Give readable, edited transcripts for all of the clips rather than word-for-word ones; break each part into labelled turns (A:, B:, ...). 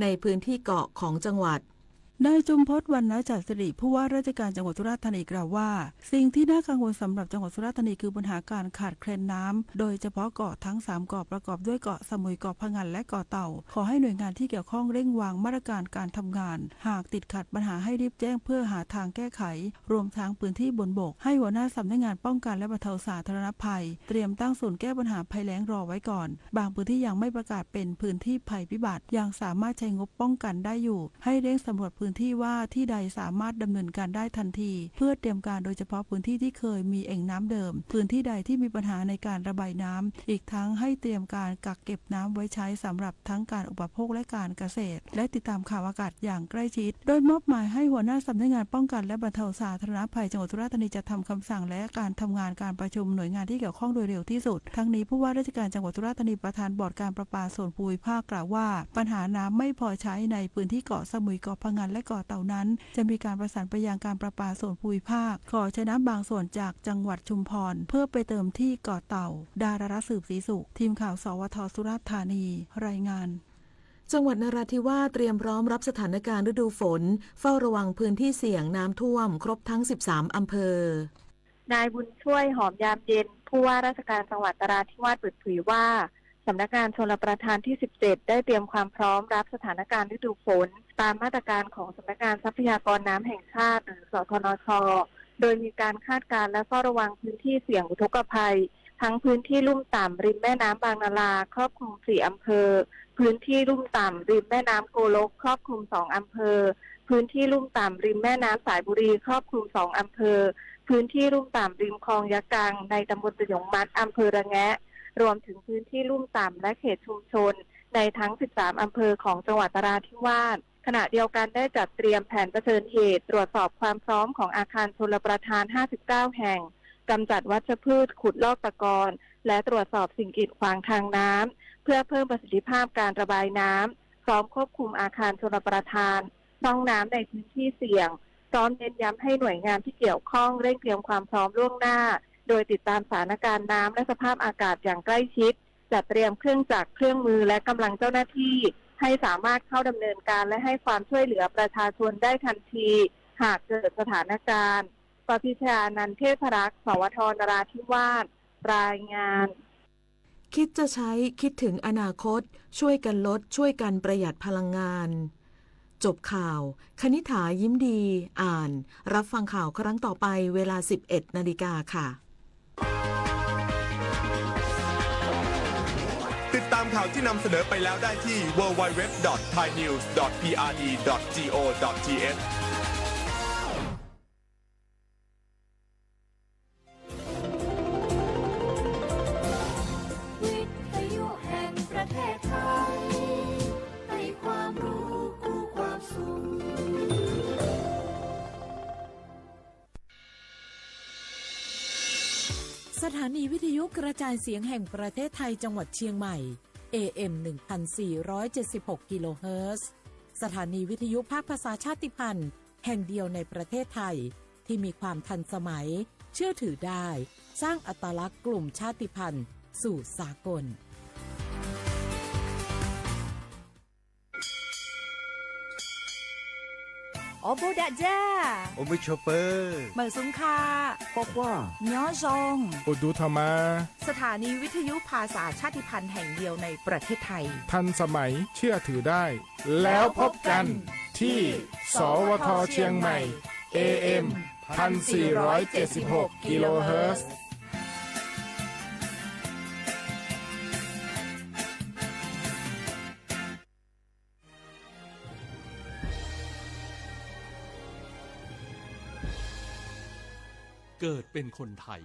A: ในพื้นที่เกาะของจังหวัด
B: นายจุมพจน์ วรรณจักรสิริผู้ว่าราชการจังหวัดสุราษฎร์ธานีกล่าวว่าสิ่งที่น่ากังวลสำหรับจังหวัดสุราษฎร์ธานีคือปัญหาการขาดแคลนน้ำโดยเฉพาะเกาะทั้ง3เกาะประกอบด้วยเกาะสมุยเกาะพะงันและเกาะเต่าขอให้หน่วยงานที่เกี่ยวข้องเร่งวางมาตรการการทำงานหากติดขัดปัญหาให้รีบแจ้งเพื่อหาทางแก้ไขรวมทั้งพื้นที่บนบกให้หัวหน้าสำนักงานป้องกันและบรรเทาสาธารณภัยเตรียมตั้งศูนย์แก้ปัญหาภัยแล้งรอไว้ก่อนบางพื้นที่ยังไม่ประกาศเป็นพื้นที่ภัยพิบัติยังสามารถใช้งบป้องกันได้อยู่ให้เร่งสำรวจพื้นที่ว่าที่ใดสามารถดำเนินการได้ทันทีเพื่อเตรียมการโดยเฉพาะพื้นที่ที่เคยมีแอ่งน้ำเดิมพื้นที่ใดที่มีปัญหาในการระบายน้ำอีกทั้งให้เตรียมการกักเก็บน้ำไว้ใช้สำหรับทั้งการอุปโภคและการเกษตรและติดตามข่าวอากาศอย่างใกล้ชิดโดยมอบหมายให้หัวหน้าสำนักงานป้องกันและบรรเทาสาธารณภัยจังหวัดสุราษฎร์ธานีจะทำคำสั่งและการทำงานการประชุมหน่วยงานที่เกี่ยวข้องโดยเร็วที่สุดทั้งนี้ผู้ว่าราชการจังหวัดสุราษฎร์ธานีประธานบอร์ดการประปาส่วนภูมิภาคกล่าวว่าปัญหาน้ำไม่พอใช้ในพื้นที่เกาะสมุยเกาะพะงันและเกาะเต่านั้นจะมีการประสานไปยังการประปาส่วนภูมิภาคขอใช้น้ำบางส่วนจากจังหวัดชุมพรเพื่อไปเติมที่เกาะเต่าดาราสืบศรีสุขทีมข่าวสวทสุราษฎร์ธานีรายงาน
A: จังหวัดนราธิวาสเตรียมพร้อมรับสถานการณ์ฤดูฝนเฝ้าระวังพื้นที่เสี่ยงน้ำท่วมครบทั้ง13อำเภอน
C: ายบุญช่วยหอมยามเย็นผู้ว่าราชการจังหวัดนราธิวาสเปิดเผยว่าสำนักงานชลประทานที่17ได้เตรียมความพร้อมรับสถานการณ์ฤดูฝนตามมาตรการของสำนักงานทรัพยากรน้ำแห่งชาติหรือสทนช.โดยมีการคาดการณ์และเฝ้าระวังพื้นที่เสี่ยงอุทกภัยทั้งพื้นที่ลุ่มต่ำริมแม่น้ำบางนาราครอบคลุม4อำเภอพื้นที่ลุ่มต่ำริมแม่น้ำโกลกครอบคลุม2อำเภอพื้นที่ลุ่มต่ำริมแม่น้ำสายบุรีครอบคลุม2อำเภอพื้นที่ลุ่มต่ำริมคลองยะกังในตำบลสยงมัดอำเภอระแงะรวมถึงพื้นที่ลุ่มต่ำและเขตชุมชนในทั้ง13อำเภอของจังหวัดนราธิวาสขณะเดียวกันได้จัดเตรียมแผนเผชิญเหตุตรวจสอบความพร้อมของอาคารชลประทาน59แห่งกำจัดวัชพืชขุดลอกตะกอนและตรวจสอบสิ่งกีดขวางทางน้ำเพื่อเพิ่มประสิทธิภาพการระบายน้ำพร้อมควบคุมอาคารชลประทานช่องน้ำในพื้นที่เสี่ยงพร้อมเน้นย้ำให้หน่วยงานที่เกี่ยวข้องเร่งเตรียมความพร้อมล่วงหน้าโดยติดตามสถานการณ์น้ำและสภาพอากาศอย่างใกล้ชิดจัดเตรียมเครื่องจักรเครื่องมือและกำลังเจ้าหน้าที่ให้สามารถเข้าดำเนินการและให้ความช่วยเหลือประชาชนได้ทันทีหากเกิดสถานการณ์ปพิชานันท์เทพรักษ์สวทนราธิวาสรายงาน
A: คิดจะใช้คิดถึงอนาคตช่วยกันลดช่วยกันประหยัดพลังงานจบข่าวคณิษฐายิ้มดีอ่านรับฟังข่าวครั้งต่อไปเวลา 11 นาฬิกาค่ะ
D: ติดตามข่าวที่นำเสนอไปแล้วได้ที่ www.thainews.prd.go.th
E: วิทยุแห่งประเทศไทยให้ความรู้คู่ความสุข
F: สถานีวิทยุกระจายเสียงแห่งประเทศไทยจังหวัดเชียงใหม่ AM 1476 กิโลเฮิรตซ์สถานีวิทยุภาคภาษาชาติพันธุ์แห่งเดียวในประเทศไทยที่มีความทันสมัยเชื่อถือได้สร้างอัตลักษณ์กลุ่มชาติพันธุ์สู่สากล
G: โอโบดะจ้า
H: โอมิชเปอร์
G: เหมือสุงคา
H: บอกว่า
G: ย้อซง
I: อุดูธรรมา
G: สถานีวิทยุภาษาชาติพันธุ์แห่งเดียวในประเทศไทย
I: ทันสมัยเชื่อถือได้แล้วพบกันที่สวทเชียงใหม่ AM 1476 กิโลเฮิรตซ์
J: เกิดเป็นคนไทย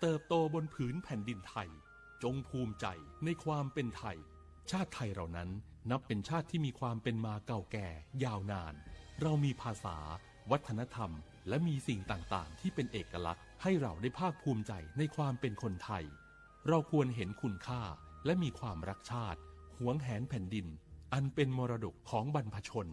J: เติบโตบนผืนแผ่นดินไทยจงภูมิใจในความเป็นไทยชาติไทยเรานั้นนับเป็นชาติที่มีความเป็นมาเก่าแก่ยาวนานเรามีภาษาวัฒนธรรมและมีสิ่งต่างๆที่เป็นเอกลักษณ์ให้เราได้ภาคภูมิใจในความเป็นคนไทยเราควรเห็นคุณค่าและมีความรักชาติหวงแหนแผ่นดินอันเป็นมรดกของบรรพชน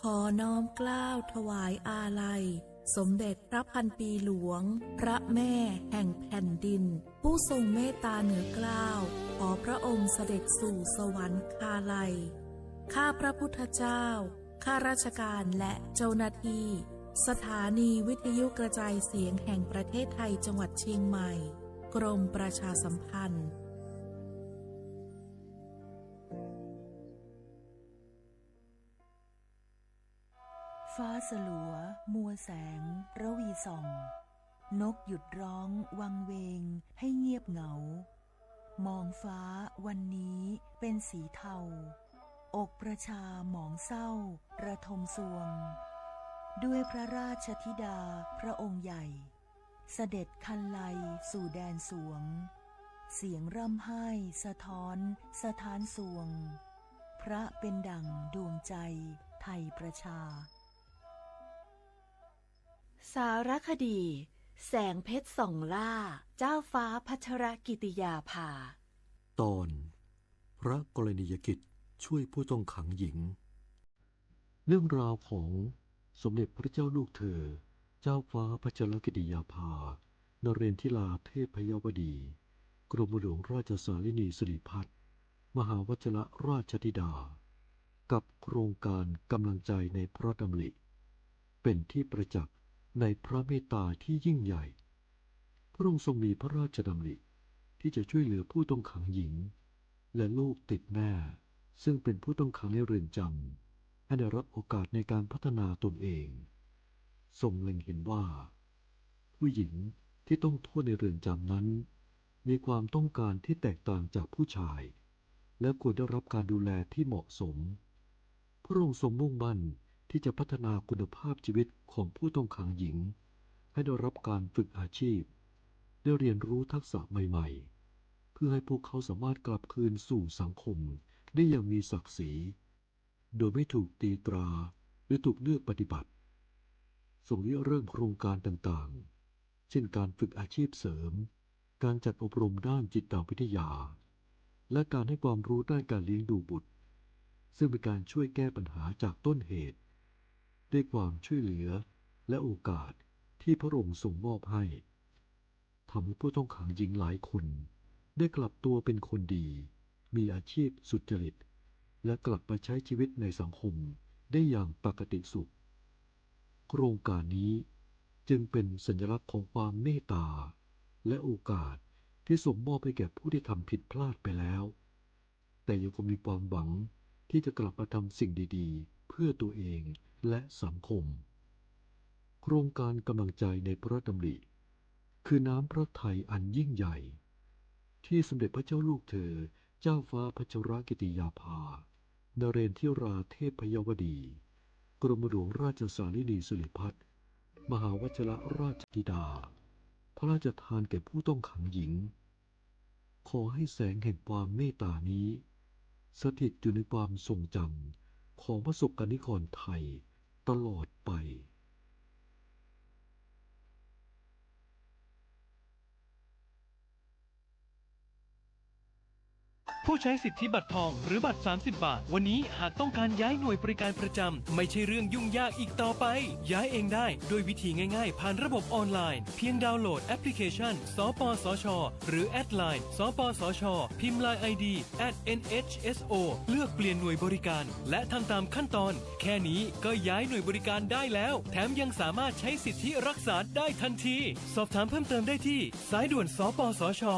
K: อน้อมเกล้าถวายอาลัยสมเด็จพระพันปีหลวงพระแม่แห่งแผ่นดินผู้ทรงเมตตาเหนือเกล้าขอพระองค์เสด็จสู่สวรรคาลัยข้าพระพุทธเจ้าข้าราชการและเจ้าหน้าที่สถานีวิทยุกระจายเสียงแห่งประเทศไทยจังหวัดเชียงใหม่กรมประชาสัมพันธ์
L: ฟ้าสลัวมัวแสงระวีส่องนกหยุดร้องวังเวงให้เงียบเหงามองฟ้าวันนี้เป็นสีเทาอกประชาหมองเศร้าระทมสวงด้วยพระราชธิดาพระองค์ใหญ่เสด็จคันไลสู่แดนสวงเสียงร่ำไห้สะท้อนสถานสวงพระเป็นดั่งดวงใจไทยประชา
G: สารคดีแสงเพชรส่องล่าเจ้าฟ้าพัชรกิติยาภา
M: ตอนพระกรณียกิจช่วยผู้ต้องขังหญิงเรื่องราวของสมเด็จพระเจ้าลูกเธอเจ้าฟ้าพัชรกิติยาภานเรนทิลาเทพยวดีกรมหลวงราชสารินีสิริพัฒน์มหาวชิรราชธิดากับโครงการกำลังใจในพระดำริเป็นที่ประจักษ์ในพระเมตตาที่ยิ่งใหญ่พระองค์ทรงมีพระราชดำริที่จะช่วยเหลือผู้ต้องขังหญิงและลูกติดแม่ซึ่งเป็นผู้ต้องขังในเรือนจำให้ได้รับโอกาสในการพัฒนาตนเองทรงเล็งเห็นว่าผู้หญิงที่ต้องโทษในเรือนจำนั้นมีความต้องการที่แตกต่างจากผู้ชายและควรได้รับการดูแลที่เหมาะสมพระองค์ทรงมุ่งมั่นที่จะพัฒนาคุณภาพชีวิตของผู้ต้องขังหญิงให้ได้รับการฝึกอาชีพได้เรียนรู้ทักษะใหม่ๆเพื่อให้พวกเขาสามารถกลับคืนสู่สังคมได้อย่างมีศักดิ์ศรีโดยไม่ถูกตีตราหรือถูกเลือกปฏิบัติทรงเริ่มโครงการต่างๆเช่นการฝึกอาชีพเสริมการจัดอบรมด้านจิตวิทยาและการให้ความรู้ด้านการเลี้ยงดูบุตรซึ่งเป็นการช่วยแก้ปัญหาจากต้นเหตุด้วยความช่วยเหลือและโอกาสที่พระองค์ทรงมอบให้ทำให้ผู้ต้องขังหญิงหลายคนได้กลับตัวเป็นคนดีมีอาชีพสุจริตและกลับมาใช้ชีวิตในสังคมได้อย่างปกติสุขโครงการนี้จึงเป็นสัญลักษณ์ของความเมตตาและโอกาสที่ทรงมอบให้แก่ผู้ที่ทำผิดพลาดไปแล้วแต่ยังคงมีความหวังที่จะกลับมาทำสิ่งดีๆเพื่อตัวเองและสังคมโครงการกำลังใจในพระดำริคือน้ำพระทัยอันยิ่งใหญ่ที่สมเด็จพระเจ้าลูกเธอเจ้าฟ้าพัชรกิติยาภานเรนทิราเทพยวดีกรมหลวงราชสารินีสิริพัฒน์มหาวชิรราชธิดาพระราชทานแก่ผู้ต้องขังหญิงขอให้แสงแห่งความเมตตานี้สถิตอยู่ในความทรงจำของประสบกนิกรไทยตลอดไป
N: ผู้ใช้สิทธิบัตรทองหรือบัตร30 บาทวันนี้หากต้องการย้ายหน่วยบริการประจำไม่ใช่เรื่องยุ่งยากอีกต่อไปย้ายเองได้โดยวิธีง่ายๆผ่านระบบออนไลน์เพียงดาวน์โหลดแอปพลิเคชันสปสช.หรือแอดไลน์สปสช.พิมพ์ LINE ID @NHSO เลือกเปลี่ยนหน่วยบริการและทำตามขั้นตอนแค่นี้ก็ย้ายหน่วยบริการได้แล้วแถมยังสามารถใช้สิทธิรักษาได้ทันทีสอบถามเพิ่มเติมได้ที่สายด่วนสปสช1330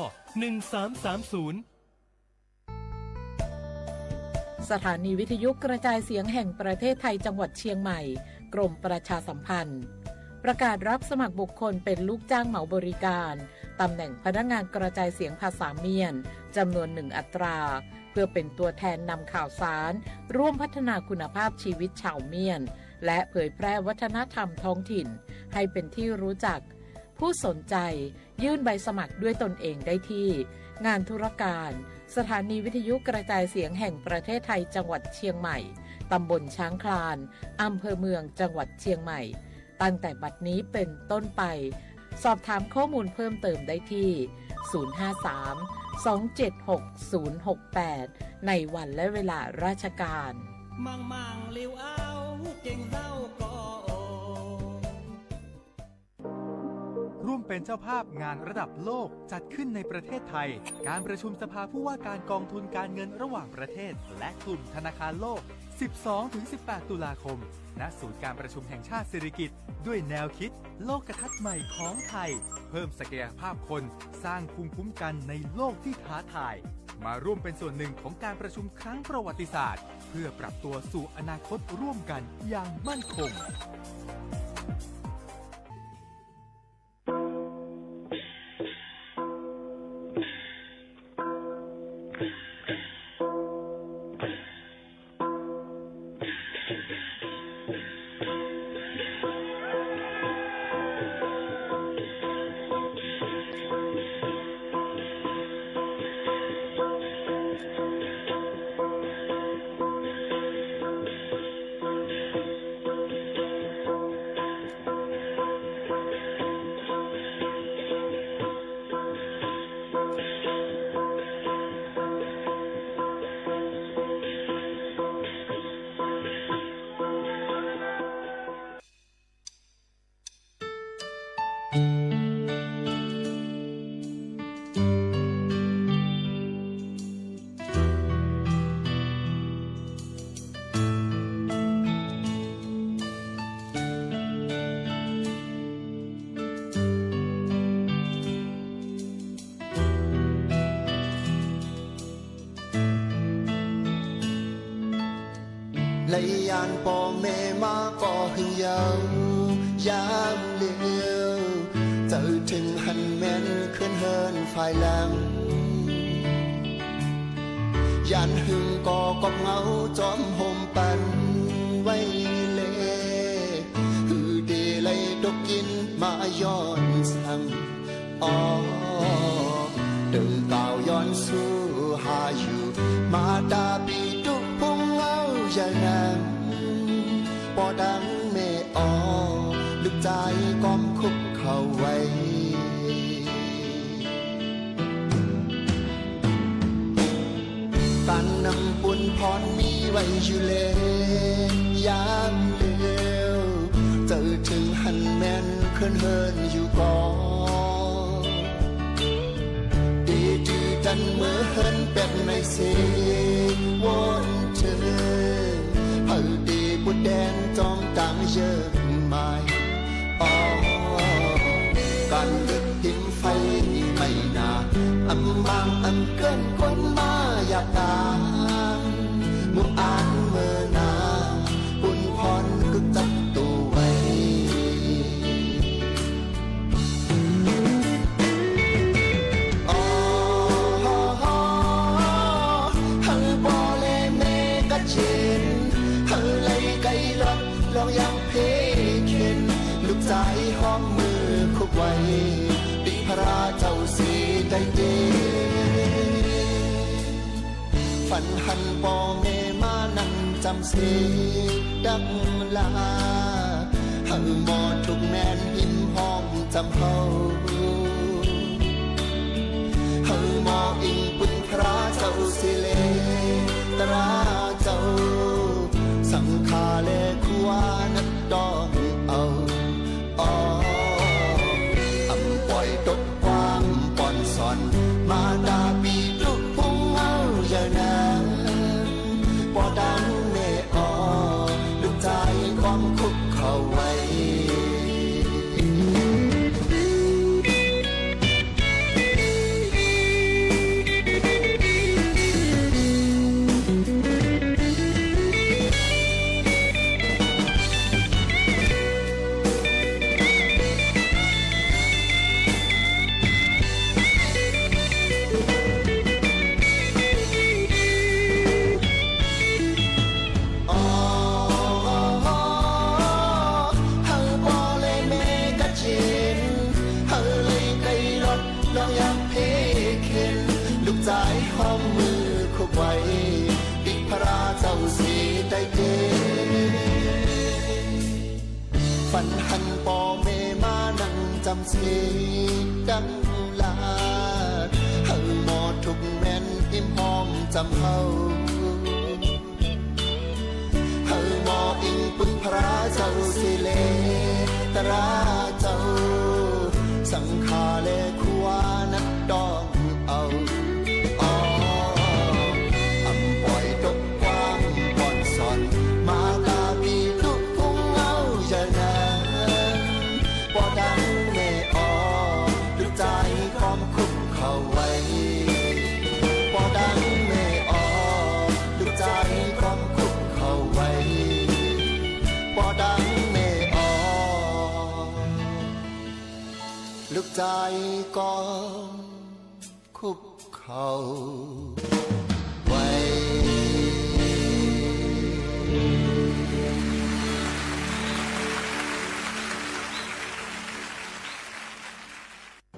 F: สถานีวิทยุกระจายเสียงแห่งประเทศไทยจังหวัดเชียงใหม่กรมประชาสัมพันธ์ประกาศรับสมัครบุคคลเป็นลูกจ้างเหมาบริการตำแหน่งพนักงานกระจายเสียงภาษาเมียนจำนวน1 อัตราเพื่อเป็นตัวแทนนำข่าวสารร่วมพัฒนาคุณภาพชีวิตชาวเมียนและเผยแพร่วัฒนธรรมท้องถิ่นให้เป็นที่รู้จักผู้สนใจยื่นใบสมัครด้วยตนเองได้ที่งานธุรการสถานีวิทยุกระจายเสียงแห่งประเทศไทยจังหวัดเชียงใหม่ตำบลช้างคลานอำเภอเมืองจังหวัดเชียงใหม่ตั้งแต่บัดนี้เป็นต้นไปสอบถามข้อมูลเพิ่มเติมได้ที่053 276 068ในวันและเวลาราชการ
O: มั่งเลี้ยวเอาเก่งเศร้าก็
P: ร่วมเป็นเจ้าภาพงานระดับโลกจัดขึ้นในประเทศไทยการประชุมสภาผู้ว่าการกองทุนการเงินระหว่างประเทศและกลุ่มธนาคารโลก 12-18 ตุลาคมณศูนย์การประชุมแห่งชาติสิริกิติ์ด้วยแนวคิดโลกทัศน์ใหม่ของไทยเพิ่มศักยภาพคนสร้างภูมิคุ้มกันในโลกที่ท้าทายมาร่วมเป็นส่วนหนึ่งของการประชุมครั้งประวัติศาสตร์เพื่อปรับตัวสู่อนาคตร่วมกันอย่างมั่นคง
Q: lấy an bò mẹ má có hình dấu dám liều tựถึง hành men khơn hơn phải làm dàn hương có cọp ngáo chóm hôm pan quay lệ hư để lấy đốc kín màย้อน sang từ caoย้อน สู่หาอยู่มาดาปีตุพงเงาอย่างนั้นปอดังแม่ลึกใจก้อมคุกเข้าไว้การนำบุญพรมีไว้อยู่เลยยามเดียวเจอถึง หันแม่นเคลื่อนเฮินอยู่ก่อนดีจือดันเมื่อเฮินแบบในเสวนเธอเฮาดีบุดแดงจอมต่างเยอะมายการเลือกหิมไฟไม่นาอำบางอำเกินคนมาอยากตามมุกอ่านเมื่อนาบุญพรก็จับตัวไว้ลองยังเพเข็นลูกใจห้อมมือคุกไว้ดิพระเจ้าสีได้เดฝันหันบ่แม่มานั่งจำเสดังลาเฮาหมอทุกแม่นหิมห้องจำเฮาเฮาหมออิงบุญพระเจ้าสิเลตราเจ้าสังฆาเลขัวนัดดองเอาอำปล่อยตกความป่อนสอนมาดาปีทุกพงเอาอย่างนั้นบ่ดังแม่ลูกใจความคุกเข้าไว้ฝันหันปอแม่มานั่งจำเสดังลาเฮาหมอทุกแม่นอิ่มหอมจำเฮา าสิเลตราเจ้าสังขาและขัวนักดองเอาอำปล่อยตกความบ่อนสอนมากาบีลูกพุ่งเอาจะนั้นบ่ดังแม่อ้อดูใจความคุกเข้าไว้บ่ดังแม่อ้อดูใจความคุกเข้าไว้บ่ดังแม่อ้อลูกใจก็คุกเขาไว้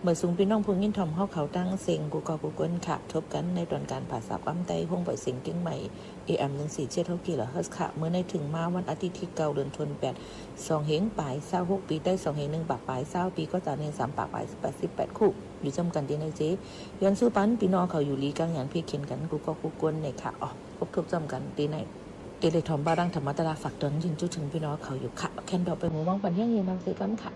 R: เมื่อสูงพี่น้องพูงินทอมเขาตั้งเสียงกูกอกูกวนค่ะทบกันในตอนการผ่าสาวอ้ำไตห้องปล่อยเสียงกิ้งใหม่ AM 147กิโลเฮิรตซ์ค่ะเมื่อในถึงมาวันอาทิตย์ที่9 เดือนธันวาคม2เหงปลาย26ปีได้2เหง1ปากปลาย20ปีก็จะเนียน3ปากปลาย88คู่อยู่จำกันที่ในเจย้อนสู้ปันพี่น้องเขาอยู่ลีกลางอย่างพี่เขียนกันกูกอกูกวนในค่ะพบทบจำกันตีในเตเลทอมบ้ารังธรรมตลาฝักตนยินจุดถึงพี่น้องเขาอยู่ค่ะแคนดอกไปหมู่ว่างปันยังยืนนำซื้อกันค่ะ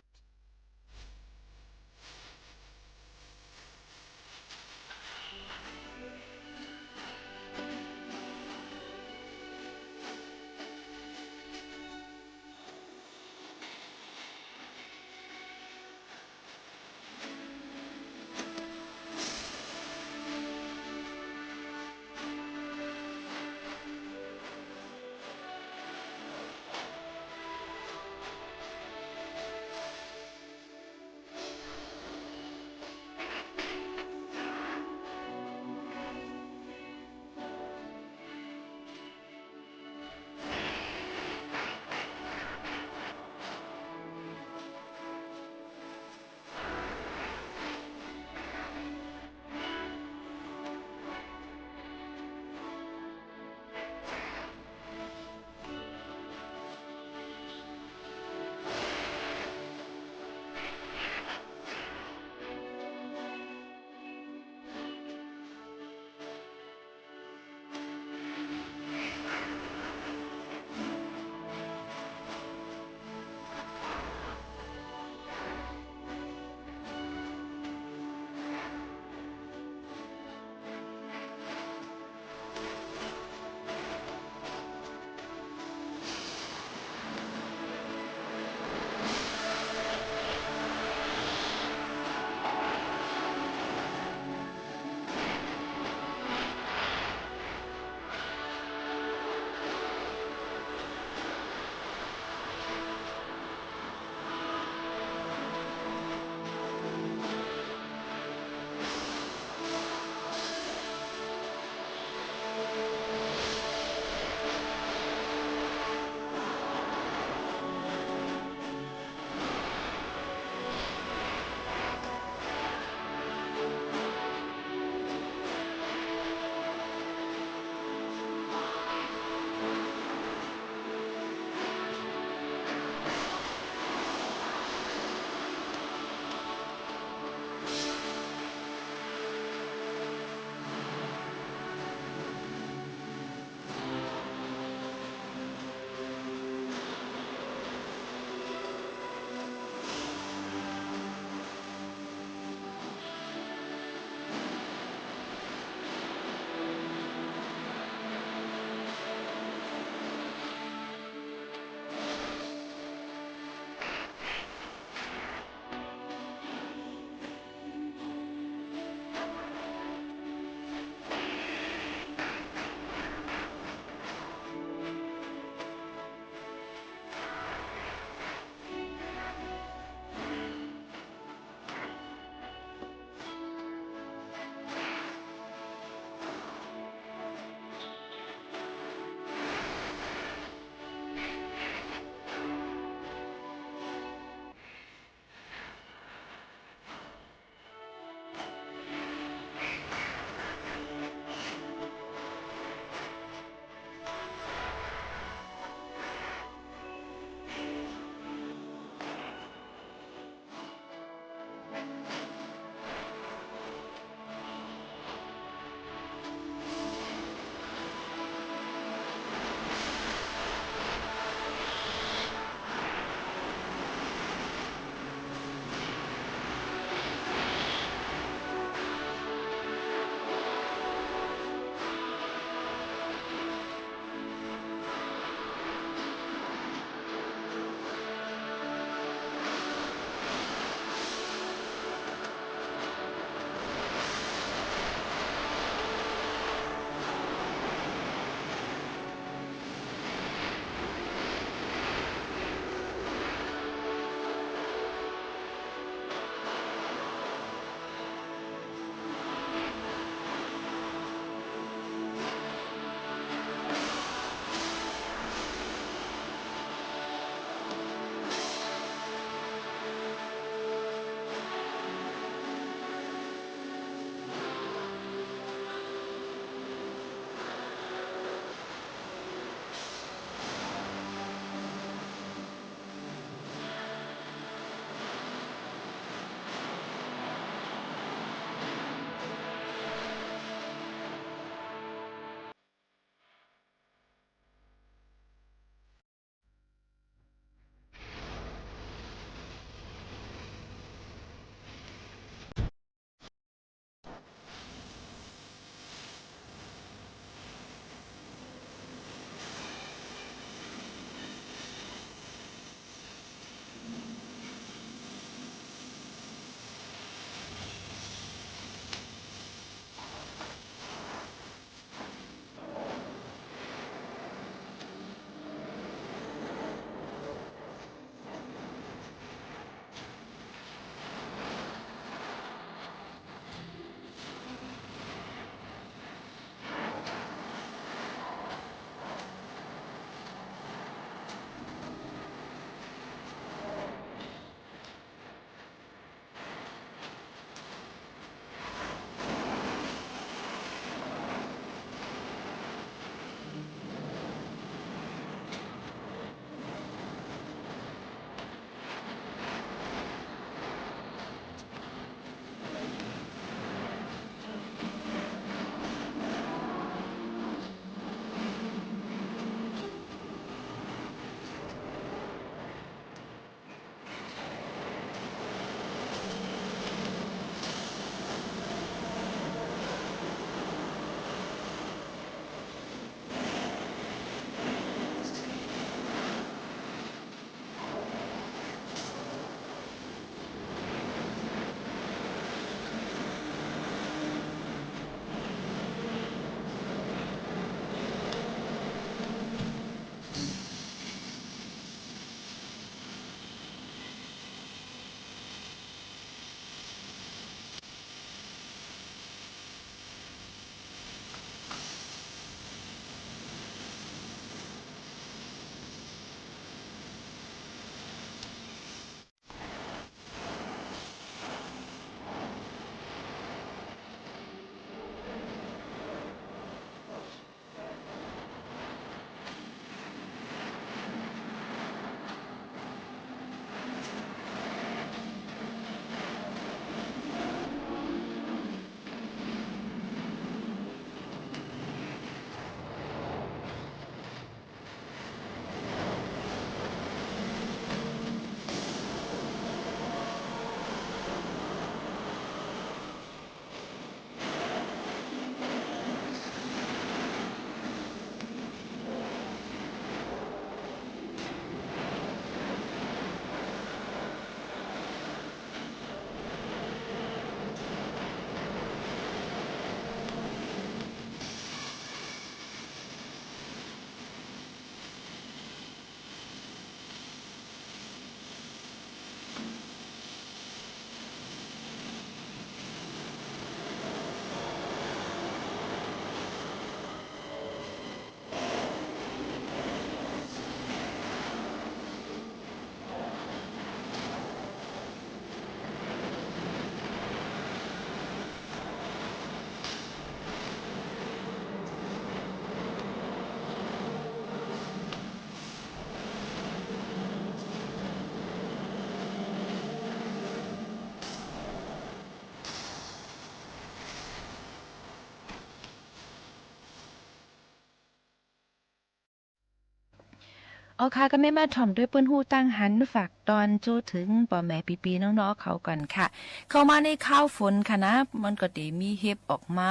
S: เอาค่ะก็แม่มาถ่อมด้วยเปิ้นฮู้ตั้งหันฝากตอนโจถึงป่อแม่ปีๆน้องๆเขาก่อนค่ะเข้ามาในข้าวฝนค่ะนะมันก็ได้มีเห็บออกมา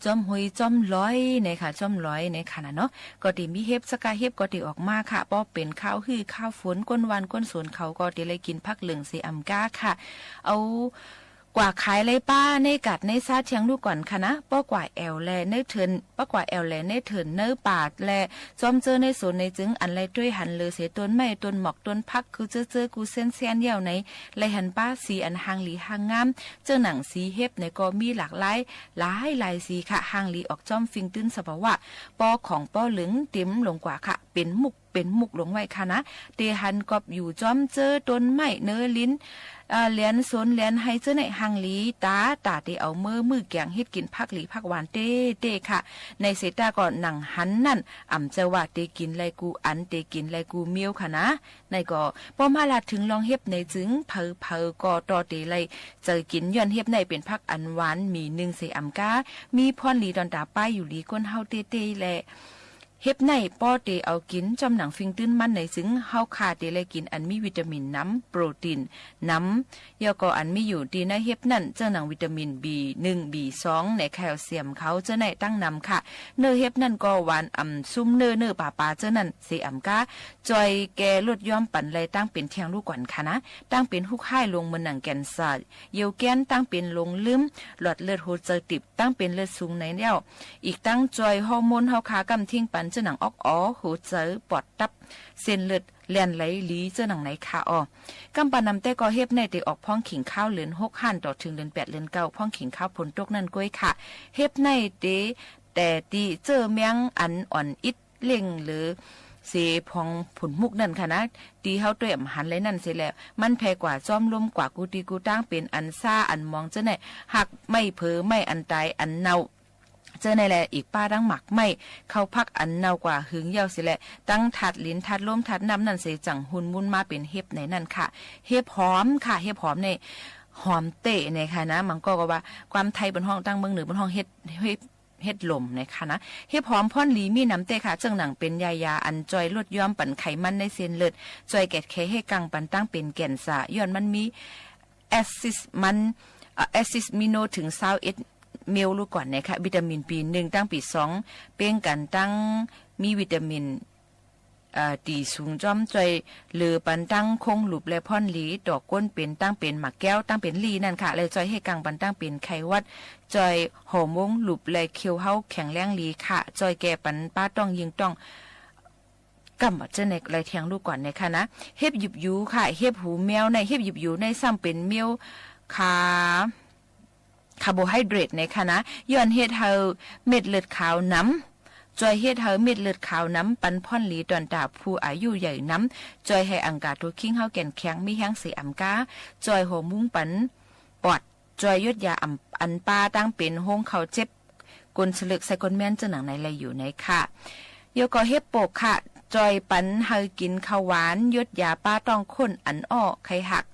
S: จอมหุยจอมร้อยในค่ะจอมร้อยในค่ะนะเนาะก็ได้มีเห็บสกาเห็บก็ได้ออกมาค่ะป้อเป็นข้าวฮือข้าวฝนก้นวันก้นสวนเขาก็ได้เลยกินผักเหลืองสีอำก้าค่ะเอากว่าขายเลยป้าในกัดในซาเชียงลูกก่อนค่ะนะป้อกว่าแอลแลในเถินป้อกว่าแอลแลในเถินเนื้อปาดแลจอมเจอในสวนในจึงอันไรด้วยหันเลยเสียต้นไม้ต้นหมอกต้นพักคือเจอกูเส้นเสียนเยี่ยวในไรหันป้าสีอันหางหลีหางงามเจอหนังสีเฮ็บในก็มีหลากหลายสีค่ะหางหลีออกจอมฟิงตื้นสภาวะปอของป้อเหลืองเต็มลงกว่าค่ะเป็นมุกลงไว้ค่ะนะเตหันกอบอยู่จอมเจอต้นไม้เนื้อลิ้นเลียนสนเลียนให้เจ้าในหังหลีตาเตเอามือแกงเฮ็ดกินผักหลีผักหวานเต้ค่ะในเสตาก่อนหนังหันนั่นอ่ำจะว่าเตกินไรกูอันเตกินไรกูเมียวค่ะนะในก็พอมาลาถึงลองเฮ็บในจึงเพอก็ตอเตไรเจอกินย้อนเฮ็บในเป็นผักอันหวานมี1เสอ่ำกามีพรหลีดอนตาป้ายอยู่หลีก้นเฮาเต้แลเฮ็บในป้อเตเอากินจำหนังฟิงตื้นมันในซึ่งเฮาขาดเตเลยกินอันมีวิตามินน้ำโปรตีนน้ำยอก็อันมีอยู่ดีในเฮ็บนั่นเจ้าหนังวิตามิน B1 B2 ในแคลเซียมเขาเจ้าในตั้งนำค่ะเนื้อเฮ็บนั่นก็หวานซุ่มเนื้อป่าเจ้านั่นเสอำกาจอยแกลดย่อมปั่นเลยตั้งเป็นเทียงลูกก่อนค่ะนะตั้งเป็นฮุกให้ลงมือหนังแกนซาเยวแกนตั้งเป็นลงลืมหลอดเลือดโหเจอติบตั้งเป็นเลือดสูงในเดียวอีกตั้งจอยฮอร์โมนเฮาขากำทิ้งปันเจ้าหนังออกหูเจอปอดตับเส้นเลือดแล่นไหลหลีเจ้าหนังไหนค่ะกำปานำแต่ก็เฮ็บในเตออกพ้องขิงข้าวเหลือน6หั่นต่อถึงเดือน8เดือน9พ้องขิงข้าวผลตกนั่นก้อยค่ะเฮ็บในเตแต่ตีเจอแมงอันอ่อนอิดเล่งหรือเสพองผลมุกนั่นค่ะนะตีเฮาตัวอำหันเลยนั่นเสียแล้วมันแพกว่าจอมลมกว่ากูตีกูตั้งเป็นอันซ่าอันมองเจ้าไหนหักไม่เผลอไม่อันตายอันเน่าเจอในแหละอีกป้าดังหมักไม่เข้าพักอันเน่ากว่าหึงยาวสิแหละตั้งถัดลิ้นถัดล้มถัดน้ำนั่นเสจังหุ่นมุนมาเป็นเห็บในนั่นค่ะเห็บหอมค่ะเห็บหอมในหอมเตะในค่ะนะมันก็ว่าความไทยบนห้องตั้งเมืองเหนือบนห้องเฮ็ดลมนะคะนะเห็บหอมพ่อนหลีมีน้ำเตะค่ะเจ้าหนังเป็นยาอันจอยลดย้อมปั่นไขมันในเส้นเลือดจอยแกดแค่ให้กังปั่นตั้งเป็นแก่นสะย้อนมันมีแอซิสมิโนถึง21เมลลูกก่อนนะคะวิตามินปี1ตั้งปี2เป็นกันตั้งมีวิตามินตีสูงจอมจอยหรือปันตั้งคงหลุบและพ่อนหลีดอกก้นเป็นตั้งเป็นหมักแก้วตั้งเป็นลีนั่นค่ะเลยจอยให้กังปันตั้งเป็นไขวัดจอยหอมงหลุบและเคียวเฮาแข็งแรงลีค่ะจอยแก่ปันป้าต้องยิงต้องกำบัดเจในไรเทียงลูกก่อนนะคะนะเฮ็บหยิบยูค่ะเฮ็บหูแมวในเฮ็บหยิบยูในซ้ำเป็นเมียวคาร์โบไฮเดรตในค่ะนะย้อนเฮ็ดเฮาเม็ดเลือดขาวน้ำจอยเฮ็ดเฮาเม็ดเลือดขาวน้ำปันพ่อนหลีตอนตาผู้อายุใหญ่น้ำจอยให้อังกาตัวคิงเฮาแก่นแข็งมีแห้งสีอำกาจอยหัวมุ้งปันปอดจอยยดยาอันปาตั้งเป็นห้องเขาเจ็บกลสลึกใส่ก้นแม่นเจ้าหนังในไรอยู่ในค่ะโยก็เฮ็บโปกค่ะจอยปันเฮากินข้าวหวานยดยาป้าต้องข้นอันอ้อไข่หัก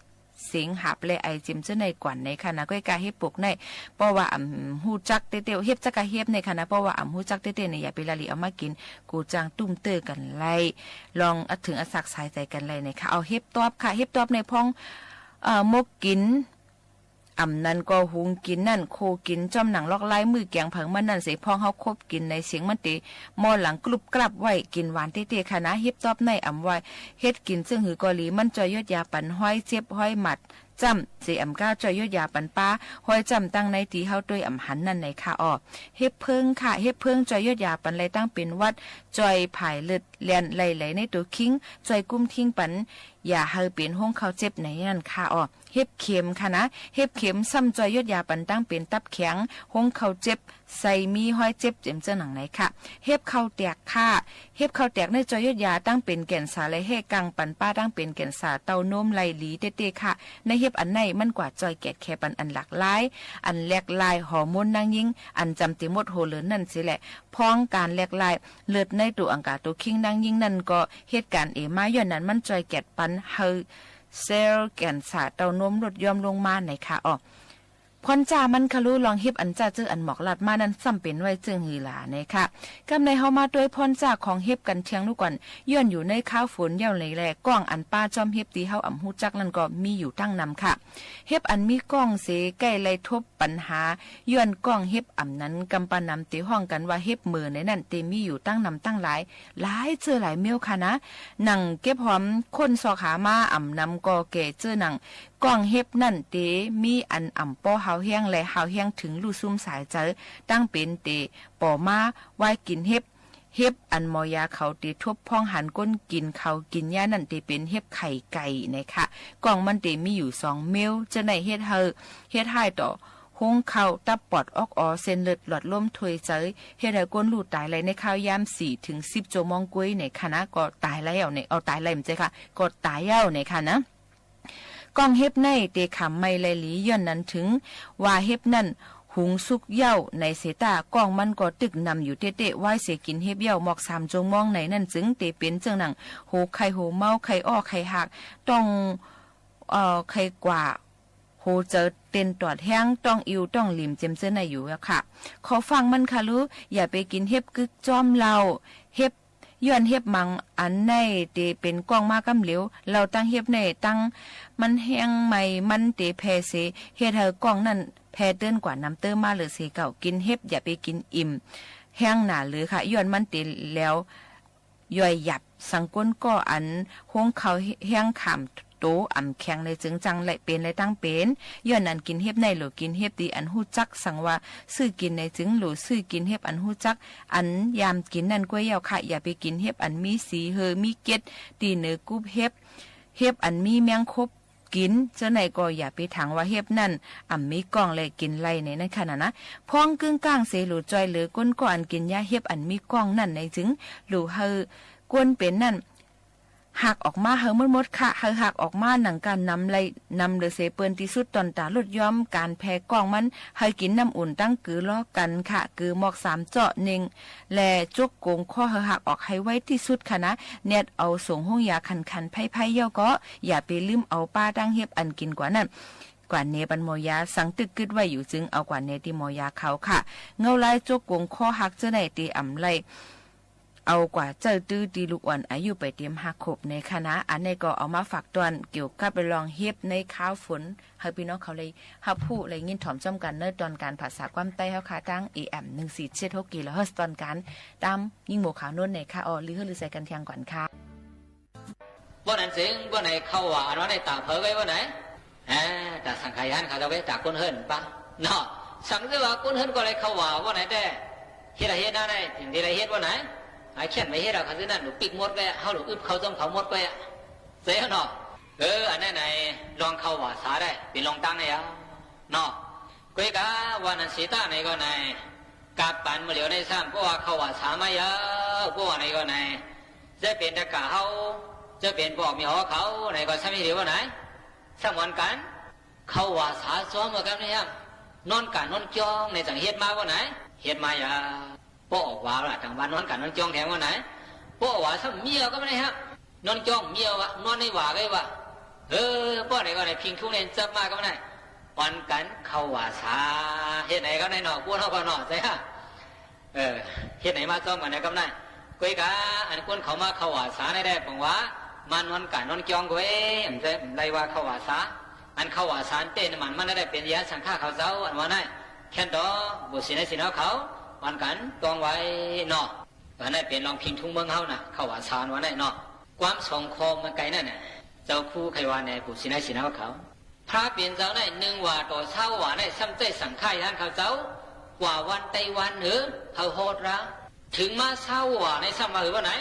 S: เสียงหับเลยไอจิมเจ้าในกวนในค่ะนะก็กาเฮ็บปกในเพราะว่าฮู้จักเตเตเฮ็บจักกะเฮ็บในค่ะนะเพราะว่าฮู้จักเตเตเนี่ยอย่าไปละลิเอามากินกูจางตุ้มเตอกันไล่ลองถึงอสักสายใจกันไล่ในค่ะเอาเฮ็บตอบค่ะเฮ็บตอบในพ้องมกกินนั่นก็หุงกินนั่นโคกินจอมหนังลอกไล่มือแกงเผิงมันนั่นเสพองเฮาคบกินในเสียงมันติมอหลังกรุบกลับไว้กินหวานเต้ๆค่ะนะเฮ็บตอบในไว้เฮ็ดกินซึ่งหือกอหลีมันจอยยอดยาปันห้อยเจ็บห้อยหมัดจำเสียก้าจอยยอดยาปันป้าห้อยจำตั้งในตีเฮาด้วยหันนั่นในค่ะเฮ็บเพิ่งค่ะเฮ็บเพิ่งจอยยอดยาปันไรตั้งเป็นวัดจอยผายเลือดแล่นไหลในตัวคิงจอยกุ้มทิ้งปันอย่าเฮาเป็นห้องเขาเจ็บในนั่นค่ะเฮ็บเข็มค่ะนะเฮ็บเข็มซ้ำจอยยอดยาปันตั้งเป็นตับแข็งห้องเขาเจ็บใส่มีห้อยเจ็บเจ็มเจ้าหนังไหนค่ะเฮ็บเข้าแตกค่ะเฮ็บเข้าแตกในจอยยอดยาตั้งเป็นแก่นสาและเฮกังปันป้าตั้งเป็นแก่นสาเต้านมไหลหลีเต้ๆค่ะในเฮ็บอันไหนมันกว่าจอยแกะแค่ปันอันหลากหลายอันแหลกลายฮอร์โมนนางยิงอันจำติหมดโหเหลือนั่นสิแหละพ้องการแหลกลายเลือดในตัวอังกาตัวคิงนางยิงนั่นก็เหตุการณ์มาย้อนนั้นมันจอยแกะปันเฮาเซลแก่นสาเต้านมลดย่อมลงมาในค่ะ พรจ่ามันคารู้ลองเฮ็บอันจ่าเจออันหมอกลัดมานั้นซ้ำเป็นไว้จึงหือหลาในค่ะกำในเฮามาด้วยพรจ่าของเฮ็บกันเทียงลูกก่อนย้อนอยู่ในข้าวฝนยาวเลยแลกล้องอันป้าจอมเฮ็บตีเฮาอำฮู้จักนั่นก็มีอยู่ตั้งนำค่ะเฮ็บอันมีกล้องเสใกล้ไล่ทบปัญหาย้อนกล้องเฮ็บอ่ำนั้นกำปานำตีห้องกันว่าเฮ็บมือในนั่นเตมีอยู่ตั้งนำตั้งหลายเจอหลายเมียวค่ะนะหนังเก็บหอมคนสอขามาอ่ำนำก็แก่เจอหนังกล้องเฮ็บนั่นเตมีอันอ่ำป้อเฮาแห้งและเฮาแห้งถึงลู่ซุ่มสายเจอตั้งเป็นเตป่อมาไว้กินเฮ็บอันมอยาเขาตีทบพ้องหันก้นกินเขากินหญ้านั่นตีเป็นเฮ็บไข่ไก่นะคะกล่องมันตีมีอยู่2เมลจะในเฮ็ดให้ต่อห้องเข้าตับปอดออกเส้นเลือดหลอดลมถวยเจยเฮ็ดให้ก้นลูดตายเลยในข้าวยาม4 ถึง 10 ชั่วโมงกุ้ยในคณะก็ตายแล้วในเอาตายเลยมั้ยจ๊ะค่ะก็ตายแล้วในค่ะนะกองเฮ็บในเตขำไม่ไหลหลีย้อนนั้นถึงว่าเฮ็บนั่นหุงสุกเหย้าในเสตากองมันก็ตึกนำอยู่เตะๆไว้เสกินเฮ็บเหย้าหมอก3จงมองในนั่นจึงเตเป็นจังหนังโหไข่โหเมาไข่อ้อไข่หักต้องไข่กว่าโหเจอเต้นตอดแห้งต้องอิวต้องหลิมเจมเจอในอยู่อะค่ะขอฟังมันค่ะรู้อย่าไปกินเฮ็บกึกจอมเราเฮ็บย้อนเฮ็บมังอันในเตเป็นกองมากำเหลวเราตั้งเฮ็บในตั้งมันแห้งใหม่มันเตแพเสเฮ็ดให้กองนั่นแพเติ้นกว่าน้ำเติมมาหรือเสเก่ากินเฮ็บอย่าไปกินอิ่มแห้งหนาหรือค่ะย้อนมันเตแล้วย่อยหยับสังก้นก็อันห้องเขาแห้งขามโตอ่ำแข็งเลยจึงจังไหลเป็นเลยตั้งเป็นย้อนนั้นกินเฮ็บในหรือกินเฮ็บดีอันฮู้จักสั่งว่าซื้อกินในจึงหรือซื้อกินเฮ็บอันฮู้จักอันยามกินนั่นกล้วยยาวค่ะอย่าไปกินเฮ็บอันมีสีเฮอมีเกล็ดตีเนื้อกุบเฮ็บอันมีแมงคบกินเจ้าไหนก็อย่าไปถางว่าเฮ็บนั่นมีกล้องเลยกินไล่ในนั่นค่ะนะพ้องกึ่งกลางเสหรือจอยหรือก้นก่อนกินยาเฮ็บอันมีกล้องนั่นในจึงหรือเฮอกวนเป็นนั่นหักออกมาเฮาหมดค่ะเฮาหักออกมาหนังการนำเดเสเปิ้นที่สุดตอนตาลดย้อมการแพ้กล้องมันเฮากินน้ำอุ่นตั้งกือล้อกันค่ะกือหมอก3เจาะ1และจุกโกงข้อเฮาหักออกให้ไว้ที่สุดค่ะนะเน็ตเอาส่งห้องยาคันๆไผ่ๆย่อก็อย่าไปลืมเอาป้าตั้งเฮ็บอันกินกว่านั้นกว่าเนบันโมยาสังตึกกึดไว้อยู่จึงเอากว่าเนติโมยาเขาค่ะเงาลายจุกโกงข้อหักเจ้าไหนตีอ่ำไลเอากว่าเจ้าตื้อตีลูกอ่อนอายุไปเตรียมหักขบในคณะอันนี้ก็เอามาฝากตอนเกี่ยวกับไปลองเฮ็บในข้าวฝนให้พี่น้องเขาเลยฮับผู้เลยยินถ่อมจ้ำกันในตอนการภาษาความใต้เฮาค่ะตั้ง AM 1476 กิโลเฮิรตซ์ตอนการตามยิ่งหมู่ขาวนุ่นในค่ะหรือใส่กันเที่ยงก่อนค่ะ
T: บ่นั้นจึงบ่ไหนเข้าว่าอันว่าในต่างเผยไว้บ่ไหนแต่สังขารเขาจะไว้จากคนเฮิรนปะเนาะสังคือว่าคนเฮิรนก็เลยเข้าว่าบ่ไหนแต่เฮ็ดอะไรเฮ็ดนั่นได้ถึงที่ไรเฮ็ดบ่ไหนไอ้เขียนไม่เฮ็ดเราคือนั่นหนูปิกมดไปเฮาหนูอึบเขาต้มเขามดไปเสียเนาะอันนั้นไหนลองเข้าว่าสาได้เป็นลองตั้งได้ยะเนาะกุยกะวันนั้นสีตาไหนก็ไหนกับปันมาเหลียวในซ้ำเพราะว่าเข้าว่าสามาเยอะเพราะว่าไหนก็ไหนจะเป็นตะกะเฮาจะเป็นพวกมีหอเขาไหนก็ซ้ำเหลียวว่าไหนสักวันกันเข้าว่าสาซ้อมมากันนี่ครับนอนกันนอนจ้องในสังเฮ็ดมาว่าไหนเฮ็ดมาอย่าป้อว่าละทางบ้านนอนกันนอนจ้องแถมว่าไหนป้อว่าซ้ำเมียก็ไม่ได้ฮะนอนจ้องเมียวะนอนในว่าไงวะป้อไหนก็ไหนพิงทุ่งเล่นจับมาก็ไม่ได้วันกันเข้าว่าสาเฮ็ดไหนก็ไหนหนอป้วนเขาก็หนอใช่ฮะเฮ็ดไหนมาจ้องกันไหนก็ไม่ได้กุยกะอันคนเขามาเข้าว่าสาได้บอกว่ามานอนกันนอนจ้องก็เองได้ว่าเข้าว่าสาอันเข้าว่าสารเต้นมันได้เป็นยาสังฆาเขาเจ้าอันว่าไหนแค่ดอบุษในสินเขาวันกันตองไว้เนาะวันนั้นเป็นลองพิงทุ่งเมืองเฮาน่ะเข้าว่าสารวันนั้นเนาะความสองคมมันไกลนั่นน่ะเจ้าคู่ใครว่าในบุษในสินเขาพระเปลี่ยนเจ้าได้1ว่าต่อเช้าว่าได้ซ้ำใจสังฆาท่านเขาเจ้ากว่าวันไต้วันหรือเขาโหดละถึงมาเช้าว่าในซ้ำมาหรือว่าไหน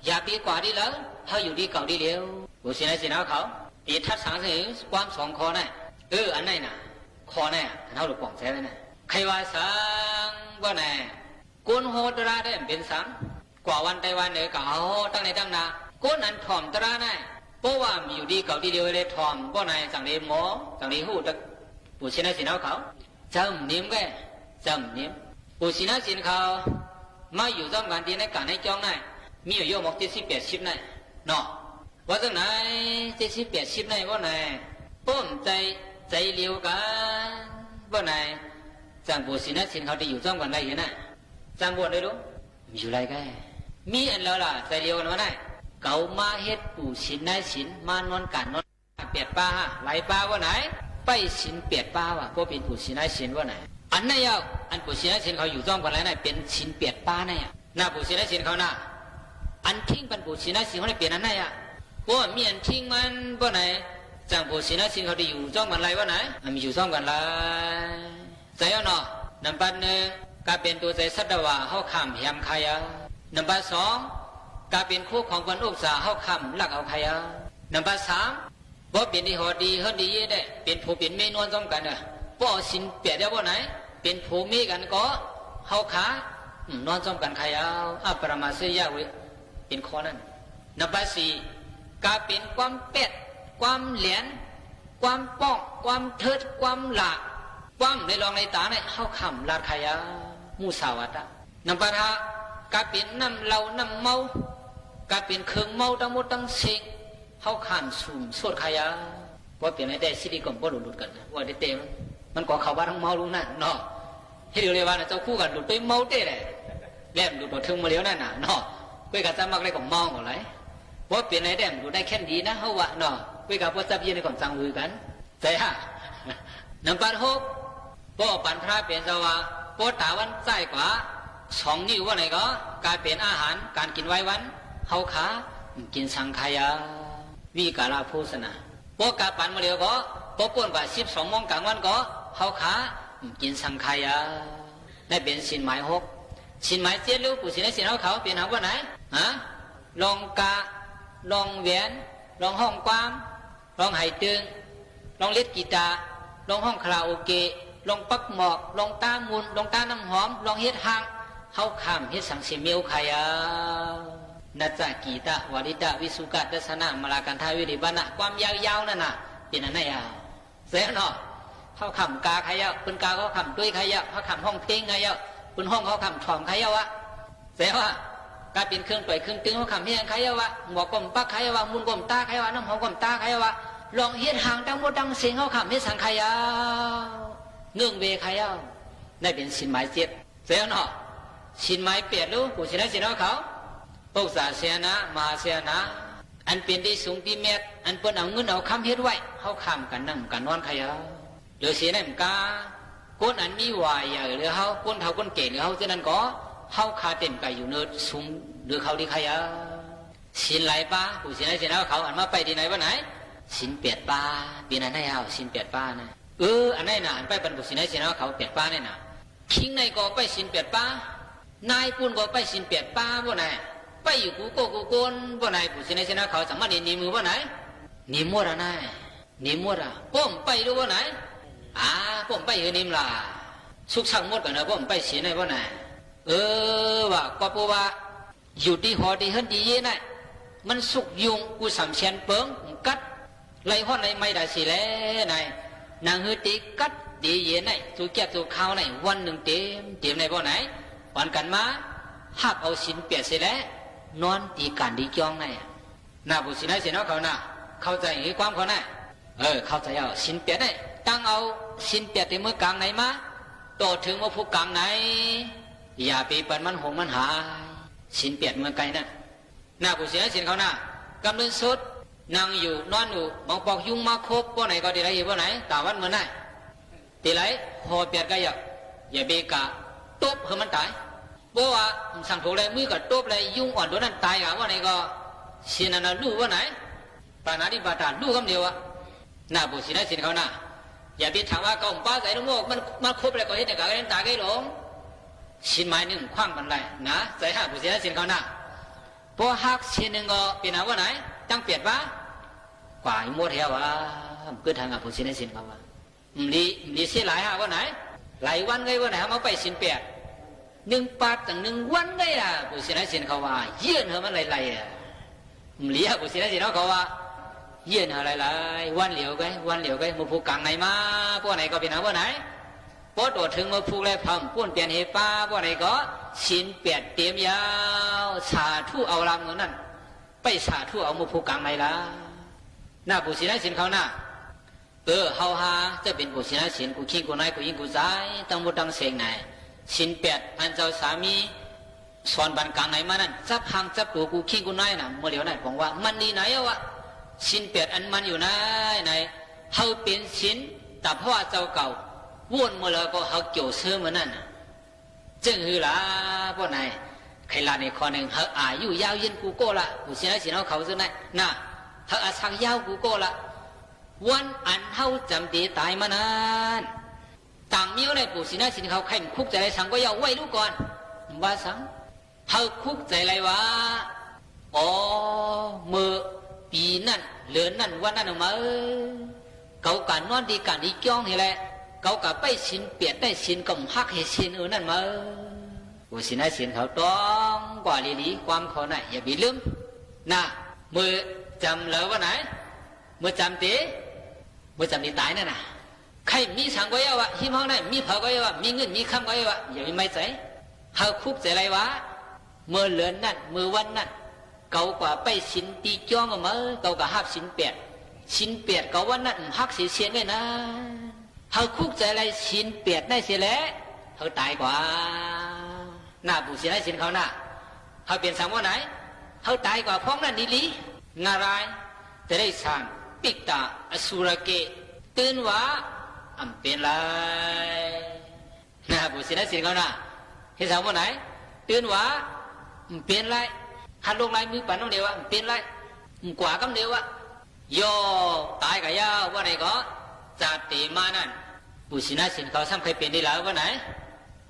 T: อย่าปีกว่าดีแล้วเขาอยู่ดีเก่าดีเร็วบุษในสินเขาปีทัดสังสิความสองคอน่ะอันไหนน่ะคอน่ะเท่าหรือป่องแซ่เลยน่ะใครว่าสังว่าไหนกุนโหตระได้เป็นสังกว่าวันไต้วันเหนือเก่าตั้งในตั้งนากุนนั้นถ่อมตระน่ะเพราะว่ามีอยู่ดีเก่าดีเดียวเลยถ่อมว่าไหนสังเดหมอสังเดหูตะปุชินะสินเขาจำนิ่มแกจำนิ่มปุชินะสินเขามาอยู่ร่วมกันที่ในการในจ้องน่ะมีอยู่โยมอกที่10-80น่ะเนาะว่าจังไหน70-80ในว่าไหนป้มใจเลี้ยวกัน บ่ไหนจังปู่ศิลสินเขาที่อยู่จ้องกันไรอยู่น่ะจังบวชเลยรู้มีอยู่ไรแกมีอันแล้วล่ะใจเลียวกันวะน่ะเก่ามาเฮ็ดปู่ศิลนายศิลมานอนกันนอนเปียดป้าไหลป้าว่าไหนไปศิลเปียดป้าวะพวกเป็นปู่ศิลนายศิลว่าไหนอันนั้นยาวอันปู่ศิลนายศิลเขาอยู่จ้องกันไรน่ะเป็นศิลเปียดป้าเนี่ยหน้าปู่ศิลนายศิลเขาน่ะอันทิ้งเป็นปู่ศิลนายศิลเขาได้เปลี่ยนอันนั้นอ่ะพวกมีอันทิ้งมันว่าไหนจังปู่ศิลนายศิลเขาที่อยู่จ้องกันไรว่าไหนมีอยู่จ้องกันไรใจเอาเนาะนับปันหนึ่งก็เป็นตัวใจสัตวะเข้าคำแหมขายนับปันสองก็เป็นคู่ของคนอุปสาเข้าคำหลักเอาขายนับปันสามบ่เป็นที่หอดีเฮดีได้เป็นผู้เป็นเมนวนจ้องกันเด้อบ่สินเปียดได้บ่ไหนเป็นผู้มีกันก็เข้าขานอนจ้องกันขายอัปปรามาเสียเวเป็นข้อนั้นนับปันสี่ก็เป็นความเป็ดความเหรียญความป้องความเทิดความหลักความในรองในตาเนี่ยเข้าคำลาดขายามูสาวัตะนำปะทะกาเป็นน้ำเหล้าน้ำเมากาเป็นเครื่องเมาทั้งหมดทั้งสิ่งเข้าขานสุ่มสวดขายาว่าเป็นไอ้ได้สิริกรมก็หลุดกันว่าได้เต็มมันก็เข้าบ้านทั้งเมาลุงนั่นเนาะให้ดูเลยว่าเจ้าคู่กันหลุดไปเมาเต้เลยแล่นหลุดตัวถึงมาเลี้ยวนั่นน่ะเนาะคุยกับจะมักได้ของเมาหมดเลยว่าเป็นไอ้ได้หลุดได้แค่ดีนะเขาว่าเนาะคุยกับพวกจับยืนในของจังมือกันใจฮะนำปะทบพ่อปันพระเป็นสวะโปตาวันใจกว่า2 นิ้วว่าไหนก็กลายเป็นอาหารการกินไว้วันเฮาขากินสังขยาวิกาลาโภชนะโปกาปันมาเดียวก็โปป่วนกว่า12 โมงกลางวันก็เฮาขากินสังขยาได้เป็นสินหมาย6สินหมาย7ลูกผู้สินสินเขาเป็นหาว่าไหนฮะลองกาลองแหวนลองห้องความลองไห้ตึงลองเล่นกีตาร์ลองห้องคาราโอเกะลองปักหมอกลองตามุนลองตาน้ำหอมลองเฮ็ดหางเฮาข้ามเฮ็ดสังสิเมียวขายานาจากีตะวาริตะวิสุกะทัศนะมลากันทาวิริบานะความยาวๆนั่นน่ะเป็นอันไหนอ่ะเสียเนาะเฮาข้ามกาขายาปืนกาเขาข้ามด้วยขายาเขาข้ามห้องเพลงขายาปืนห้องเขาข้ามถ่อมขายาวะเสียว่ากาเป็นเครื่องต่อยเครื่องตึงเขาข้ามเฮียงขายาวะหมอกกลมปักขายาวะมุนกลมตาขายาวะน้ำหอมกลมตาขายาวะลองเฮ็ดหางทั้งหมดทั้งสิ่งเขาข้ามเฮ็ดสังขยาเงื่องเวขายาได้เป็นสินหมาย7เสียเนาะสินหมาย8ลูกผู้สินสินเขาปกษาเสียนะมาเสียนะอันเป็นที่สูงที่เม็ดอันเปิ้นเอาเงินเอาคำเฮ็ดไว้เขาข้ามกันนั่งกันนอนขายาเดี๋ยวเสียนั่นกาก้นอันมีวายหรือเขาก้นเท่าก้นเกศหรือเขาฉะนั้นก็เขาคาเต็มไก่อยู่เนื้อสูงหรือเขาที่ขายาสินไหลป้าผู้สินสินเขาอันมาไปที่ไหนวะไหนสิน8 ป้าปีนั้นได้เอาสิน8 ป้านะอันไหนน่ะอันไปบรรพุสินให้สินเขา8 ป้าเนี่ยน่ะคิงในก็ไปสิน8 ป้านายปุ่นก็ไปสิน8 ป้าบ่ไหนไปอยู่กูโกกูโกนบ่ไหนผู้สินให้สินเขาสัมมานีมือบ่ไหนนิมวดนายนิมวดป้อมไปดูบ่ไหนป้อมไปอยู่นิมล่ะสุขสังหมดกันนะป้อมไปสินให้บ่ไหนว่าก็เพราะว่าอยู่ที่หอที่เฮิรนที่เย่น่ะมันสุกยุงกูสำเชียนเปิงกัดไล่ฮอดไล่ไม่ได้สิแล้วนายนางฮือตีกัดตีเย็นไหนสูแก่สูข้าวไหนวันหนึ่งเต็มในบ่ไหนวันกันมาหับเอาสินเปียดเสียแล้วนอนตีกันดีจ้องไหนหน้าบุสินให้เสียเนาะเขาหน้าเข้าใจหรือความเขาไหนเข้าใจเอาสินเปียดไหนตั้งเอาสินเปียดที่มือกลางไหนมาต่อถึงว่าผู้กลางไหนอย่าไปปั่นมันหงมันหายสินเปียดเมื่อไกลนั่นหน้าบุสินให้เสียเขาหน้ากำลังสุดนั่งอยู่นอนอยู่มองปอกยุงมาครบบ่ไหนก็ดีไรอยู่บ่ไหนตาวันเมื่อไหนตีไรหอเปียดก็อย่าเบกะตบให้มันตายเพราะว่าสั่งถูกเลยมือก็ตบเลยยุงอ่อนตัวนั้นตายว่าไหนก็เสียนันรู้ว่าไหนปานาดิบาตารู้คำเดียวหน้าบุสินให้สินเขาหน้าอย่าไปถามว่าเขาป้าใส่ลูกโม่มันครบเลยก็เห็นแต่การตายก็หลงสินไม้หนึ่งคว้างมันไรนะใส่ห้าบุสินให้สินเขาหน้าพอหักสินหนึ่งก็เป็นหาว่าไหนจังเปียดว่ากว่าหมดแล้วว่าเกิดทางผู้สินให้สินเขาว่ามีเสียหลายฮะว่าไหนหลายวันไงว่าไหนมาไปสินเปียด1 ปาดตั้ง1 วันไงผู้สินให้สินเขาว่าเยื่อนเหรอมันไหลมีผู้สินให้สินเขาว่าเยื่อนอะไรวันเหลียวไงมาผูกกลางไหนมาพวกไหนก็เป็นหาว่าไหนพอโดดถึงมาผูกแล้วพังป้วนเปลี่ยนเหตุป้าพวกไหนก็สินเปียดเตรียมยาวสาธุเอาลำเงินนั่นไปสาธุเอามาผูกกลางไหนล่ะหน้าผู้สินให้สินเขาหน้า เฮาหาจะเป็นผู้ชนะศีลกูขี้กูนายกูยิงกูใจตั้งหมดตั้งเสียงไหนศีล8อันเจ้าสามีสอนบันกลางไหนมานั่นจับหางจับตัวกูขี้กูนายน่ะเมื่อเดี๋ยวไหนบอกว่ามันดีไหนวะศีล8อันมันอยู่ไหนเฮาเป็นศีลแต่เพราะว่าเจ้าเก่าวนเมื่อแล้วก็เฮาเกี่ยวเสื้อเหมือนนั่นจึงคือละพวกนายใครลาในข้อหนึ่งเฮาอายุยาวยืนกูโก้ละกูชนะศีลเฮาเขาซึ่งไหนน่ะเฮาอาศักยาวกูโก้ละวันอันเฮาจำปีตายมานานต่างมิ้วในปู่ศรีนาสินเขาแข่งคุกใจไรสังก็ยาวไว้ลูกก่อนว่าสังเฮาคุกใจไรวะอ๋อมือปีนั่นเหลือนั่นวันนั้นมาเขาการนอนดีการดีจ้องเห็นแหละเขากับไปสินเปียดได้สินกำฮักให้สินนั่นมาปู่ศรีนาสินเขาต้องกว่าลีความเขาไหนอย่าบีลืมนะมือจำเลยว่าไหนมือจำตีเมื่อจำนี้ตายนั่นน่ะใครมีสังก็เยอะวะหิมห้องได้มีเผาก็เยอะวะมีเงินมีคำก็เยอะวะอย่ามีไม่ใจเฮาคุกใจไรวะเมื่อเหลือนั่นเมื่อวันนั่นเก่ากว่าไปสินตีจ้องก็มาเก่ากว่าหับสินเปียดเก่าวันนั่นหักเสียเลยนะเฮาคุกใจไรสินเปียดได้เสียแล้วเฮาตายกว่าหน้าผู้เสียได้สินเขาหน้าเฮาเปลี่ยนสังว่าไหนเฮาตายกว่าพ้องนั่นนี่ลีนารายจะได้สั่งปิกตาอสุรเกตื่นว่าอันเป็นไรนะบุษย์สินเขานะเห็นสาวว่าไหนตื่นว่าอันเป็นไรหันลงไรมือปั่นน้องเดียวอันเป็นไรกว่าคำเดียวโยตายกับยาว่าไหนก็จัดตีมานั่นบุษย์สินเขาซ้ำใครเป็นได้แล้วว่าไหน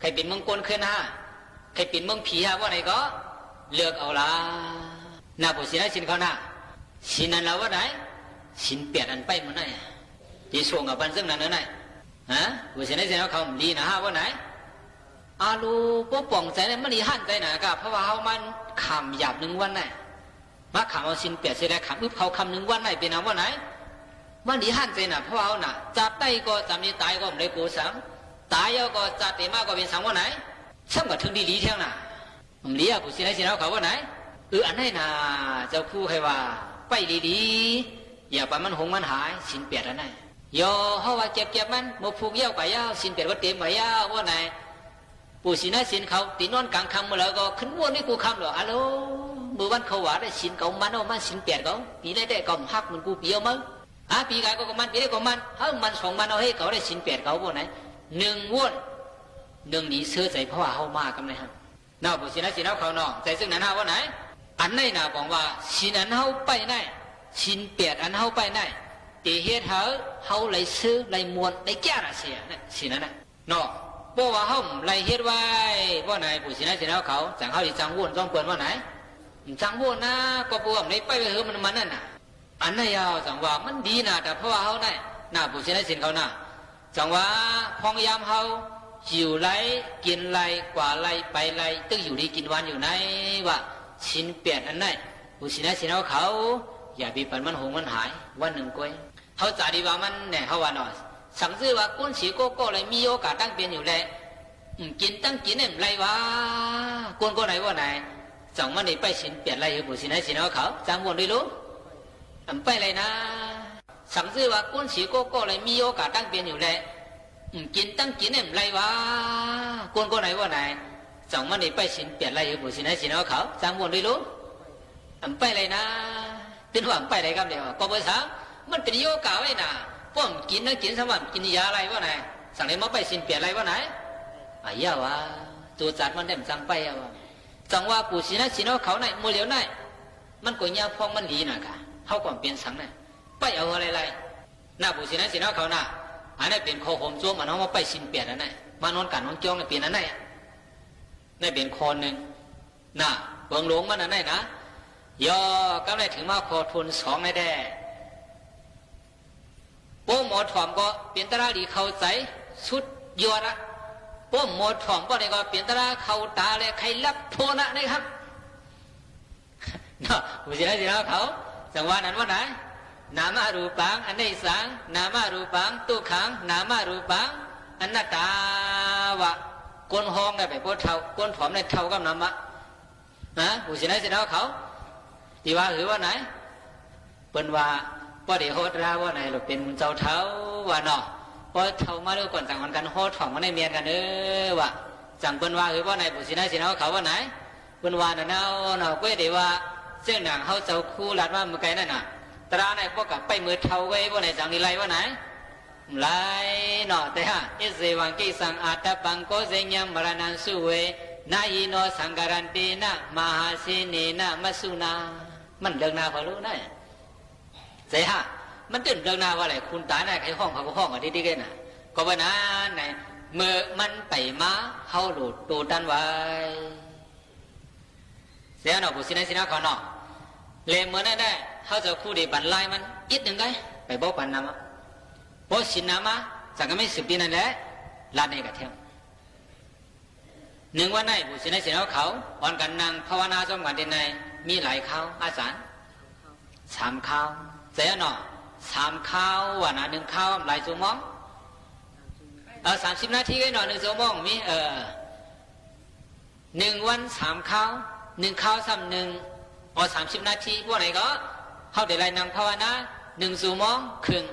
T: ใครเป็นมงคลขึ้นฮะใครเป็นมงผีฮะว่าไหนก็เลือกเอาละนะบุษย์สินเขานะสินนั้นแล้วว่าไหนสินเปียดอันไปมันไหนที่ส่งกับบันซึ่งนั้นนั่นไหนฮะผู้เสียในเสียเขาดีนะฮะว่าไหนอาลูป้ป่องใจเนี่ยมันดีหั่นใจหนากับเพราะว่าเขามันขำหยาบ1วันไหนมาขำเอาสินเปียดเสียได้ขำอึบเขาคำ1วันไหนเป็นน้ำว่าไหนมันดีหั่นใจหนาเพราะว่าเขาหนาจับได้ก็จำนี้ตายก็ไม่ได้กูสังตายก็จัดเตมาก็เป็นสังว่าไหนช่างกับถึงดีลีเที่ยงน่ะผมเลี้ยผู้เสียในเสียเขาว่าไหนอันไหนน่ะเจ้าคู่ใครว่าไปดีๆอย่าไปมันหงมันหายสินเปียดอันไหนโยเขาว่าเจ็บมันมาผูกเย้าไปยาวสินเปียดว่าเต็มไปยาวว่าไหนปู่ศรีนาสินเขาตีนอนกลางคำมาแล้วก็ขึ้นวนนี่กูคำหรออะโลมือวันเขาว่าได้สินเขามันเอามันสินเปียดเขาปีได้ได้ก็หักมันกูเปียวมั้งปีกายก็มันปีได้ก็มันมัน2 มันเอาให้เขาได้สินเปียดเขาว่าไหน1วน1นี้เสื้อใจเพราะว่าเขามากันเลยฮะน่าปู่ศรีนาสินเขาเนาะใจซึ่งนั้นว่าไหนอันไหนน่ะบอกว่าสินอันเขาไปไหนสินเปียดอันเขาไปไหนตีเฮ็ดเขาเลยซื้อเลยมวนเลยแก่ละเสียเนี่ยสินั้นน่ะเนาะเพราะว่าเขาเลยเฮ็ดไว้ว่าไหนผู้สินะสินะเขาจังเขาจังวนต้องเปิดว่าไหนจังวนนะก็พวกในไปเฮือมันนั่นน่ะอันนั้นยาวจังว่ามันดีนะแต่เพราะว่าเขาได้น่ะผู้สินะสินเขาน่ะจังว่าพองยามเขาหิวไหลกินไหลกว่าไหลไปไหลตึกอยู่ดีกินวันอยู่ไหนว่าสินเปียดอันไหนผู้สินะสินะเขาอย่าบีปันมันหงมันหายวันหนึ่งก้อยเขาจ่าดีว่ามันเนี่ยเขาว่าหน่อยสังซื้อว่ากุ้นสีโก้ก็เลยมีโอกาสตั้งเป็นอยู่แล้วกินตั้งกินเนี่ยไรวะกุ้นก็ไหนว่าไหนจังมันนี่ไปสินเปลี่ยนไรอยู่บุสินไหนสินเขาจังวนได้รู้ไปเลยนะสังซื้อว่ากุ้นสีโก้ก็เลยมีโอกาสตั้งเป็นอยู่แล้วกินตั้งกินเนี่ยไรวะกุ้นก็ไหนว่าไหนจังมันนี่ไปสินเปลี่ยนไรอยู่บุสินไหนสินเขาจังวนได้รู้ไปเลยนะเป็นหวังไปเลยครับเดี๋ยวก็ภาษามันเป็นโยกาไว้น่ะป้อมกินนะกินสมัครกินยาอะไรวะไหนสั่งเลยมาไปสินเปลี่ยนอะไรวะไหนยาวะตัวจัดมันได้จังไปวะจังว่าปู่ศรีนะสินเขาไหนมือเหลียวไหนมันก็ยาพองมันดีน่ะค่ะเขาก่อนเปลี่ยนสังน่ะไปเอาอะไรหน้าปู่ศรีนะสินเขาน่ะอันนี้เป็นคอผมโจมมันเอามาไปสินเปลี่ยนอันไหนมานอนกันนอนจ้องเปลี่ยนอันไหนนี่เป็นคอหนึ่งน่ะเบิ่งหลวงมันอันไหนนะยอก็ได้ถึงมาขอทุน2ในแด่โป้หมอถ่อมก็เปลี่ยนตราดีเข้าใจสุดยอดละโป้หมอถ่อมก็ได้ก็เปลี่ยนตราเข้าตาเลยใครรับโทนะนะครับเนาะผู้ชายที่เราเขาจังหวะนั้นว่าไหนนามารูปังอันนี้สังนามารูปังตุขังนามารูปังอันนัตตาวะก้นห้องได้ไปโป้เท่าก้นถ่อมได้เท่ากับน้ำมะนะผู้ชายที่เราเขาที่ว่าหรือว่าไหนเป็นว่าป้อเดี๋ยวโหดราว่าไหนเราเป็นเจ้าเท้า ว่าเนาะพอเท่ามาแล้วก่อนต่างกันห่อถ่องมาในเมียนกันว่าจังเปิ้นว่าคือว่าไหนผู้สินสินเขาว่าไหนเปิ้นว่าน่ะเนาะก็ได้ว่าเจ้าหนังเขาเจ้าคู่ลัดว่ามื้อไกลนั่นน่ะตราไหนพวกกับไปมือเท่าไว้ว่าไหนจังนี่ไล่ว่าไหนไล่เนาะแต่ฮะอิเสวังกิสังอาตปังโกเสญังมรณังสุเวนายิโนสังการันตินะมหาสิเนนะมัสสุนามันเดินหน้าพอรู้นะเสียฮะมันตื่นเดินหน้าว่าอะไรคุณตาเนี่ยใครห้องเขาก็ห้องอ่ะดีๆกันนะก็ว่านั้นไหนเมื่อมันไปมาเขาหลุดตูดันไว้เสียเนาะผู้สินะเขาเนาะเลยเมื่อนั้นได้เขาจะคู่ดีบันไล่มันอีกหนึ่งไงไปบอกปันน้ำบอกสินน้ำมาจากก็ไม่สืบดีนั่นแหละลาดในกระเทียมหนึ่งวันไหนผู้สินเขาอ่อนกันนางภาวนาจอมกันเดนในมีหลายข้าวอาสาร3ข้าวเสียเนาะ3ข้าววันน่ะ1ข้าวหลายชั่วโมง30 นาทีก็หน่อย1ชั่วโมงมี1 วัน3ข้าว1ข้าวซ้ำ130 นาทีพวกไหนก็เขาได้ไรนางภาวนา1 ชั่วโมงครึ่ง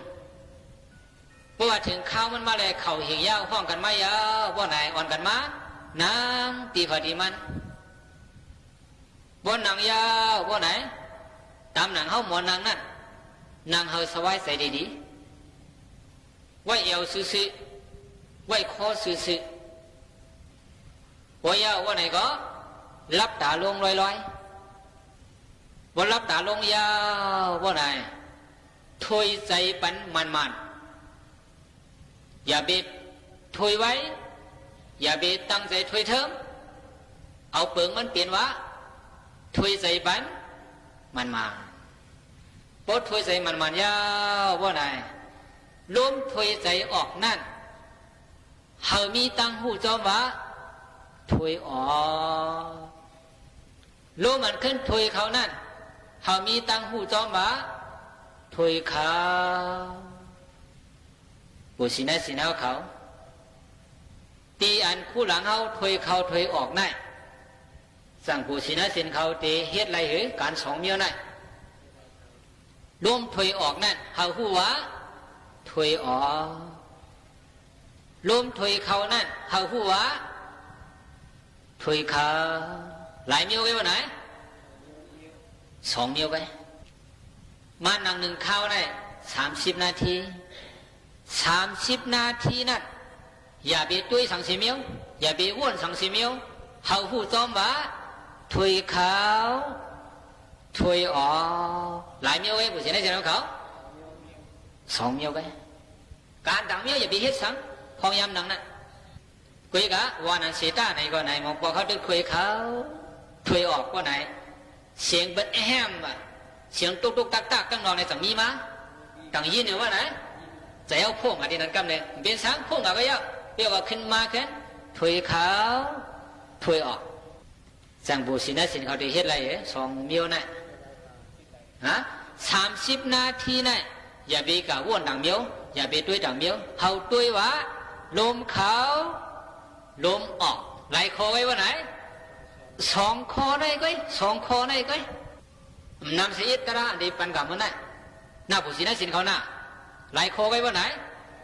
T: เพราะว่าถึงข้าวมันมาเลยเข่าเหี่ยวยาวห้องกันมายาวพวกไหนอ่อนกันมาน้ำตีพอดีมันบนหนังยาวบนไหนตามหนังเขาหมอนหนังนั่นหนังเขาสบายใส่ดีๆไว้เอวซื่อๆไว้คอซื่อๆบนยาวบนไหนก็รับตาลงลอยๆบนรับตาลงยาวบนไหนถอยใจปันมันอย่าเบ็ดถอยไว้อย่าเบ็ดตั้งใจถอยเทิมเอาเปิงมันเปลี่ยนวะถวยใจบันมันมาปดถวยใจมันยาวว่าไหนล้มถวยใจออกนั่นเฮามีตั้งหูจอมวะถวยออกล้มมันขึ้นถวยเขานั่นเฮามีตั้งหูจอมวะถวยเขาผู้สินะสินะเขาตีอันคู่หลังเขาถวยเขาถวยออกนั่นสั่งผู้สินะสินเขาตีเฮ็ดไรหรือการสองเมียวนั่นร่วมถอยออกนั่นเขาหูวะถอยออกร่วมถอยเขานั่นเขาหูวะถอยเขาหลายเมียวไปวันไหน2 เมียวไปมานั่ง1ข้าวได้30 นาที30 นาทีนั่นอย่าไปตุ้ย30 เมียวอย่าไปอ้วน30 เมียวเขาหูจอมวะถวยเขาถวยออกหลายเมียวไว้ผู้เสียในใจเขา2 เมียวไปการดังเมียวอย่าไปเฮ็ดซ้ำพอยามดังนั้นกุยกะวันนั้นเสียตาไหนก็ไหนมองพอเขาดึกถวยเขาถวยออกก็ไหนเสียงเบิ้ลแฮมเสียงตุกตุกตักตักตั้งนอนในสังมีมาดังยินเนี่ยว่าไหนจะเอาพวกมาที่นั่นกำเนี่ยเป็นสังพวกมาก็เยอะเรียกว่าขึ้นมาขึ้นถวยเขาถวยออกจังบุษินะสินเขาได้เฮ็ดอะไร2 เมียวน่ะฮะ30 นาทีน่ะอย่าไปกะว่นดังเมียวอย่าไปตุ้ยดังเมียวเฮาตุ้ยวะลมเขาลมออกไหลคอไว้ว่าไหน2 คอได้ก้อย2 คอได้ก้อยนำเสียตระดีปันกับมันน่ะหน้าบุษินะสินเขาน่ะไหลคอไว้ว่าไหน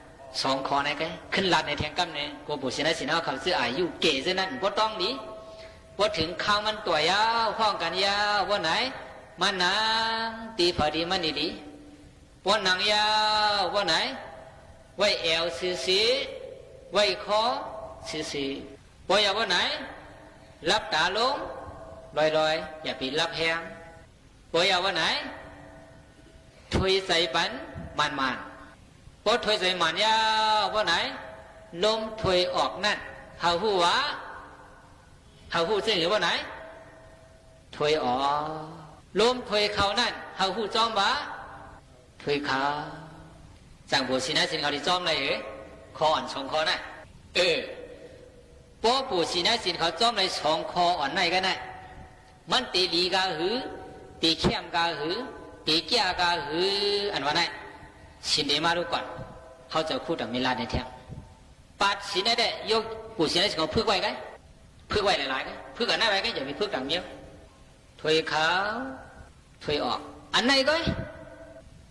T: 2 คอได้ก้อยขึ้นลาดในแทงกำเนี่ยกูบุษินะสินเขาซื้ออายุเก๋ซะนั่นบ่ต้องนี้ว่าถึงข้าวมันตัวยาวห้องกันยาวว่าไหนมันนางตีพอดีมันดีว่าหนังยาวว่าไหนไว้เอวสีไว้คอสีว่าอย่าว่าไหนรับตาลงลอยอย่าไปรับแหงว่าอย่าว่าไหนถวยใจปันมันว่าถวยใจมันยาวว่าไหนลมถวยออกนั่นเฮาหูวะเขาหูซึ่งหรือว่าไหนถวยออกลมถวยเขานั่นเขาหูจอมวะถวยเขาจังบุษินะสินเขาที่จอมอะไรคออ่อน2 คอน่ะป้อบุษินะสินเขาจอมเลย2 คออ่อนไหนกันน่ะมันตีลีกาหือตีเข้มกาหือตีแก่กาหืออันว่าไหนสินเดมาดูก่อนเขาจะพูดกับมิลาในแท้ปัดสินได้ยกบุษินะสินเขาพึกไว้กันพึ่งไว้หลายๆกันพึ่งอันไหนไว้ก็อย่าไปพึ่งดังเมียวถวยเขาถวยออกอันไหนก็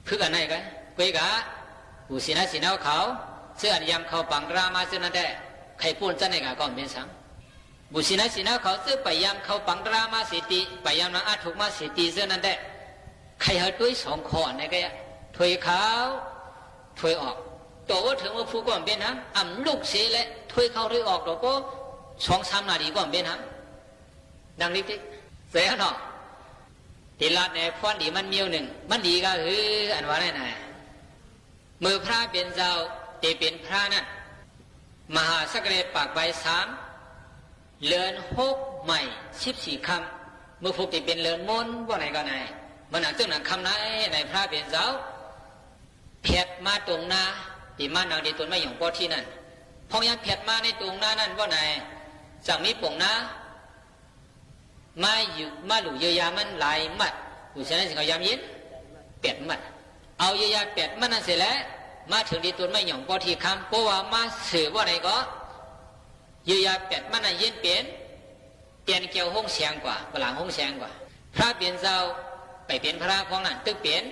T: พึ่งอันไหนก็กุยกะ บุษินะสินเอาเขาเสื้อยำเขาปังรามาเสื้อนั่นได้ใครพูดจะในกาก็เป็นสังบุษินะสินเอาเขาเสื้อไปยำเขาปังรามาสิติไปยำนางอาถูกมาสิติเสื้อนั่นได้ใครเอาด้วยสองคอในก็ยะถอยเขาถอยออกตัวว่าถึงว่าผู้ก่อนเป็นทั้งอ่ำลูกเสียและถอยเข้าถอยออกตัวก็2-3 นาทีก่อนเป็นทั้งดังนี้ที่เสียหนอที่ลาดในพรดีมันมีหนึ่งมันดีก็คืออันว่าไงมือพระเป็นเจ้าที่เป็นพระนั่นมหาสักเรปากใบ3เลือน6ใหม่14 คำมือผูกที่เป็นเลือนมนว่าไหนก็ไหนมันหนังจึงหนังคำไหนในพระเป็นเจ้าเพียดมาตรงหน้าที่มันเอาดีตัวไม่หยงปอที่นั่นพอยังเพียดมาในตรงหน้านั่นว่าไหนจากนี้ป่งนะมาอยู่มาหลู่เยียวยามันหลายมัดผู้ชนะสิเขายำยิน8 มัดเอาเยียวยา8 มัดนั่นเสร็จแล้วมาถึงดีตัวไม่หย่องปอทีคำเพราะว่ามาสื่อว่าไหนก็เยียวยา8 มัดนั่นยินเปลี่ยนเกี่ยวห้องเสียงกว่าหลังห้องเสียงกว่าพระเปลี่ยนเจ้าไปเปลี่ยนพระของนั่นตึกเปลี่ยน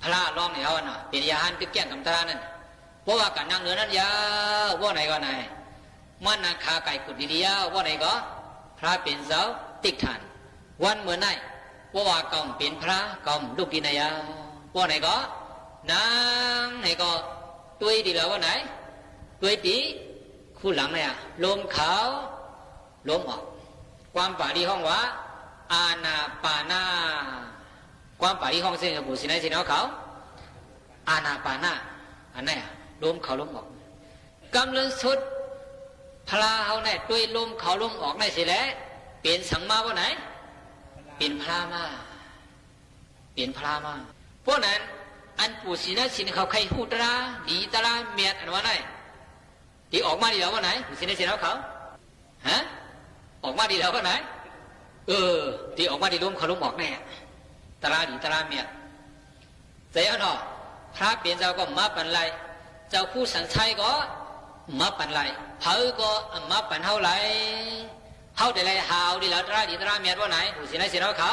T: พระล้อมเนี่ยเอาหน่อยเปลี่ยนยาหันตึกแก่งกำตรานั่นเพราะว่าการนั่งเนื้อนั้นยาวว่าไหนก็ไหนมันนาคาไก่ขุดดีๆว่าไหนก็พระเป็นเจ้าติกฐานวันเมื่อไหนว่าเก่าเป็นพระเก่าลูกกินายาว่าไหนก็นางไหนก็ตุยดีแล้วว่าไหนตุยตีคู่หลังเนี่ยลมเขาลมออกความป่าดีห้องว่าอาณาปานาความป่าดีห้องเส้นกับบุษินัยสินเอาเขาอาณาปานาอันไหนลมเขาลมออกกำลังสุดพลาเขาเนี่ยด้วยลมเขาลมออกในสิแล้วเปลี่ยนสังมาว่าไหนเปลี่ยนพลามาเปลี่ยนพลามาเพราะนั้นอันปู่ศินะสินเขาใครหูตราดีตราเมียดอันว่าไหนที่ออกมาดีแล้วว่าไหนปู่ศินะสินเขาฮะออกมาดีแล้วว่าไหนที่ออกมาดีลมเขาลมออกแน่ตราดีตราเมียดเสียหนอพระเปลี่ยนเจ้าก็มาปันไรเจ้าผู้สันชัยก็มาปันไรเผาก็มาปันเท่าไรเท่าแต่ไรหาวดีแล้วตราดีตราเมียดว่าไหนผู้ศินะสินเขา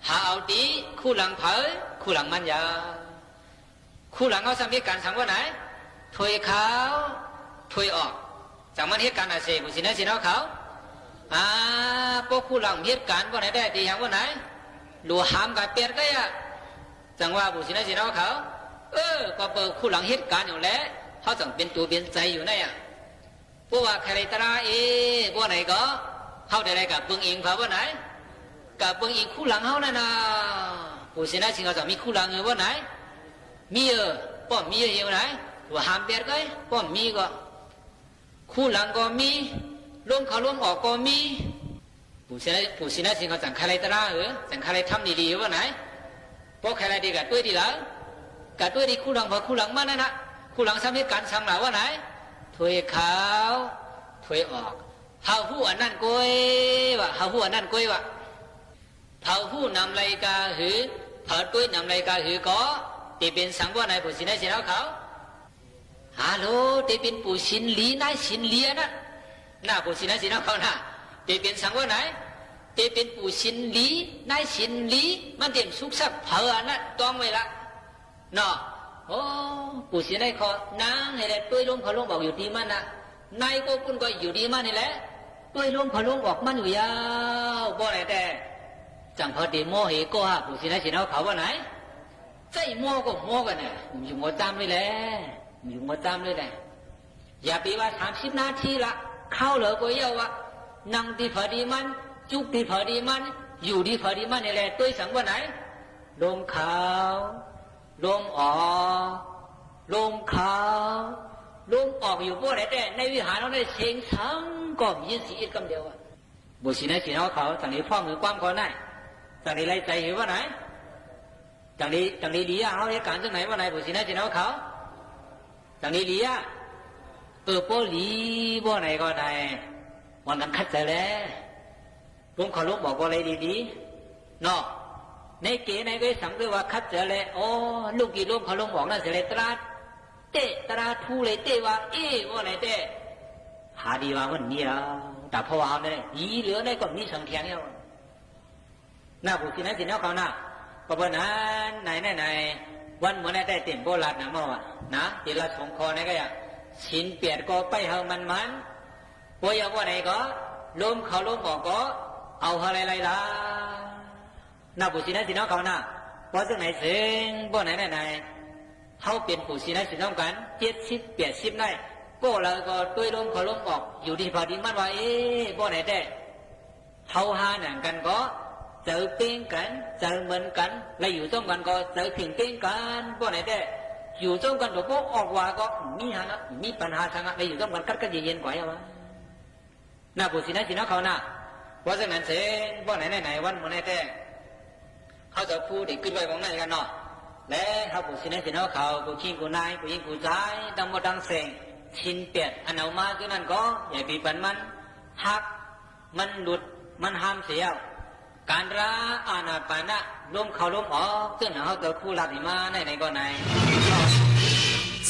T: หาวดีคู่หลังเผาคู่หลังมันยาคู่หลังเขาสำเร็จการสั่งว่าไหนถอยเขาถอยออกจากมันเหตุการณ์อะไรผู้ศินะสินเขาพวกคู่หลังเหตุการณ์ว่าไหนได้ดีอย่างว่าไหนหลัวหามกับเปียดก็ยะจังว่าผู้ศินะสินเขาก็เปิดคู่หลังเหตุการณ์อยู่แล้วเขาต้องเป็นตัวเป็นใจอยู่นั่นอ่ะเพราะว่าใครตราว่าไหนก็เขาได้อะไรกับเบิ้งอิงเขาว่าไหนกับเบิ้งอิงคู่หลังเขานั่นน่ะผู้ศินะสิเขาจะมีคู่หลังเงยว่าไหนมีป้อมมีอยู่ไหนว่าหามเปียดก็ป้อมมีก็คู่หลังก็มีลมเขาลมออกก็มีผู้ศินะสิเขาจังใครตราจังใครทำดีๆว่าไหนเพราะใครดีกับตัวดีแล้วกับตัวดีคู่หลังพอคู่หลังมานั่นนะคู่หลังสำเร็จการสั่งหล่าว่าไหนถอยขาวถอยออกเฮาผู้อันนั่นก้อยวะเฮาผู้อันนั่นก้อยวะเฮาผู้นำรายกาหือเฮาตัวนำรายกาหือก็ตีเป็นสังว่าไหนผู้ศินะสินเขาฮัลโหลตีเป็นผู้ศินลีนายศินเลียนะน่าผู้ศินะสินเขาน่ะตีเป็นสังว่าไหนตีเป็นผู้ศินลีนายศินลีมันเต็มสุกสักเผาอันนั้นต้องไว้ละเนาะโอ้ปู่ศินัยเขานางให้แหละด้วยลมเขาลมบอกอยู่ดีมันนะนายก็คุณก็อยู่ดีมันนี่แหละด้วยลมเขาลมบอกมันอยู่ยาวบ่ไหนแต่จังพอดีโมเหก็ฮะปู่ศินัยสินเขาว่าไหนใจโมก็โมกันเนี่ยอยู่โมตามเลยแหละอยู่โมตามเลยแหละอย่าไปว่า30 นาทีละเข้าเหลือก็เยอะวะนั่งดีพอดีมันจุกดีพอดีมันอยู่ดีพอดีมันนี่แหละด้วยสังว่าไหนลมขาวลมออกลมขาวลมออกอยู่พวกไหนแต่ในวิหารเราได้เสียงสังก็ยินสีอีกคำเดียวบุษินัยสินเขาต่างนี้พ่อมือความเขาได้ต่างนี้ไล่ใจเห็นว่าไหนต่างนี้ดีเขาเหตุการณ์ที่ไหนว่าไหนบุษินัยสินเขาต่างนี้ดีพวกลีพวกไหนก็ได้วันนั้นคัดใจแล้วลมเขาลมบอกว่าอะไรดีๆเนาะในเก๋ในก็สั่งด้วยว่าคัดเจอเลยโอ้ลูกกี่ลมเขาลมบอกนั่นเสียเลยตราเตะตราทูเลยเตะว่าว่าไหนเตะหาดีว่ามันมีแล้วแต่พอเอาเนี่ยยีเหลือในก็มีสังเทียนเนี่ยหน้าผู้ศินะสินเขาหน้าก็เพราะนั้นไหน วันเหมือนได้เต็มโบราณนะมั่วนะที่เราสงคอนี่ก็อย่างชินเปียดก็ไปเฮามันป่วยว่าไหนก็ล้มเขาล้มออกก็เอาอะไรล่ะน่าผู้สินะสิน้องเขาน่ะเพราะซึ่งไหนเสียงบ่ไหนเขาเป็นผู้สินะสิน้องกัน70-80ได้ก็เราก็ด้วยล้มเขาล้มออกอยู่ดีพอดีมันว่าบ่ไหนได้เขาหาหนังกันก็เจอเป้งกันเจอเหมือนกันแล้วอยู่ร่วมกันก็เจอเพียงเป้งกันบ่ไหนได้อยู่ร่วมกันก็ออกว่าก็มีปัญหาสังแล้วอยู่ร่วมกันก็เย็นๆกว่าอย่างวะน่าผู้สินะสิน้องเขาน่ะเพราะฉะนั้นเสียงบ่ไหนวันบ่ไหนได้เขาจะพูดอีกขึ้นไปของนั่นกันเนาะและเขาผู้สินะสิน้องเขาผู้ชิงผู้นายผู้หญิงผู้ชายดังบ่ดังเสียงชินเปียดอันเอามาคือนั่นก็อย่าปีปันมันหักมันหลุดมันห้ามเสียการระอาณาปานะล้มเขาล้มออกซึ่งเขาจะคู่หลับมาไหนก็ไหน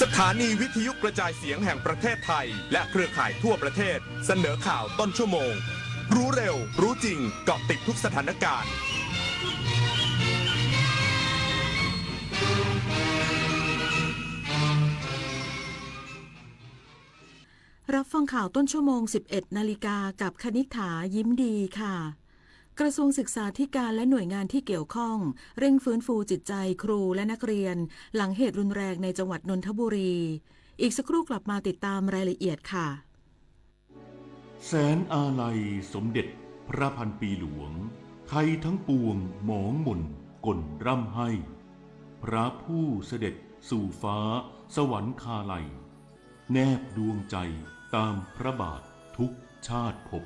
D: สถานีวิทยุกระจายเสียงแห่งประเทศไทยและเครือข่ายทั่วประเทศเสนอข่าวต้นชั่วโมงรู้เร็วรู้จริงเกาะติดทุกสถานการณ์
A: รับฟังข่าวต้นชั่วโมง 11 นาฬิกากับคณิษฐายิ้มดีค่ะกระทรวงศึกษาธิการและหน่วยงานที่เกี่ยวข้องเร่งฟื้นฟูจิตใจครูและนักเรียนหลังเหตุรุนแรงในจังหวัดนนทบุรีอีกสักครู่กลับมาติดตามรายละเอียดค่ะ
U: แสนอาลัยสมเด็จพระพันปีหลวงไทยทั้งปวงหมองหม่นก่นร่ำให้พระผู้เสด็จสู่ฟ้าสวรรคาลัยแนบดวงใจตามพระบาททุกชาติภพ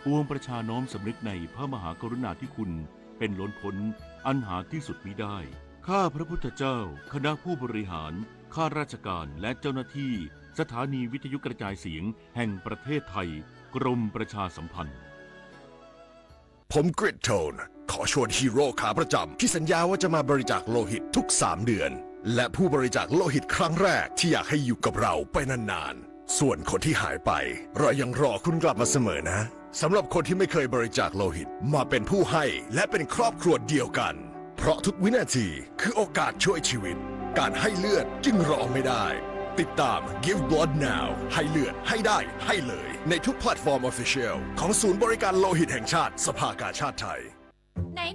U: ปวงประชาน้อมสำนึกในพระมหากรุณาธิคุณเป็นล้นพ้นอันหาที่สุดมิได้ข้าพระพุทธเจ้าคณะผู้บริหารข้าราชการและเจ้าหน้าที่สถานีวิทยุกระจายเสียงแห่งประเทศไทยกรมประชาสัมพันธ์
V: ผมกริดโทนขอชวนฮีโร่ขาประจำที่สัญญาว่าจะมาบริจาคโลหิตทุก3 เดือนและผู้บริจาคโลหิตครั้งแรกที่อยากให้อยู่กับเราไปนานๆส่วนคนที่หายไปเรายังรอคุณกลับมาเสมอนะสำหรับคนที่ไม่เคยบริจาคโลหิตมาเป็นผู้ให้และเป็นครอบครัวเดียวกันเพราะทุกวินาทีคือโอกาสช่วยชีวิตการให้เลือดจึงรอไม่ได้ติดตาม Give Blood Now ให้เลือดให้ได้ให้เลยในทุกแพลตฟอร์ม Official ของศูนย์บริการโลหิตแห่งชาติสภากาชาติไทย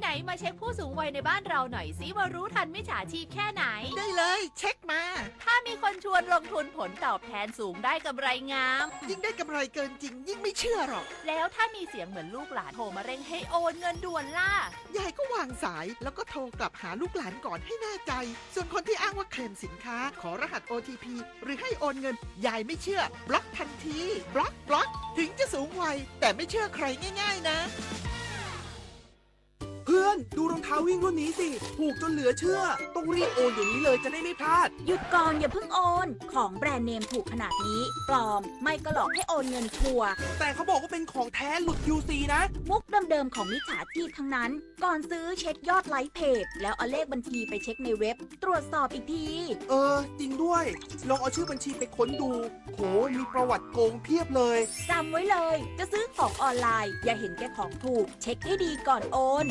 W: ไหนมาเช็คผู้สูงวัยในบ้านเราหน่อยสิว่ารู้ทันมิจฉาชีพแค่ไหน
X: ได้เลยเช็คมา
W: ถ้ามีคนชวนลงทุนผลตอบแทนสูงได้กำไรงาม
X: ยิ่งได้กำไรเกินจริงยิ่งไม่เชื่อหรอก
W: แล้วถ้ามีเสียงเหมือนลูกหลานโทรมาเร่งให้โอนเงินด่วนล่ะ
X: ยายก็วางสายแล้วก็โทรกลับหาลูกหลานก่อนให้แน่ใจส่วนคนที่อ้างว่าเคลมสินค้าขอรหัส OTP หรือให้โอนเงินยายไม่เชื่อบล็อกทันทีบล็อกถึงจะสูงวัยแต่ไม่เชื่อใครง่ายๆนะ
Y: เพื่อนดูรองเท้าวิ่งรุ่นนี้สิถูกจนเหลือเชื่อต้องรีบโอนอย่างนี้เลยจะได้ไม่พลาด
W: หยุดก่อนอย่าเพิ่งโอนของแบรนด์เนมถูกขนาดนี้ปลอมไม่ก็หลอกให้โอนเงินชัวร์
Y: แต่เขาบอกว่าเป็นของแท้หลุด QC นะ
W: มุกเดิมๆของมิจฉาชีพทั้งนั้นก่อนซื้อเช็คยอดไลค์เพจแล้วเอาเลขบัญชีไปเช็คในเว็บตรวจสอบอีกที
Y: จริงด้วยลองเอาชื่อบัญชีไปค้นดูโหมีประวัติโกงเพียบเลย
W: จำไว้เลยจะซื้อของออนไลน์อย่าเห็นแก่ของถูกเช็คให้ดีก่อนโอน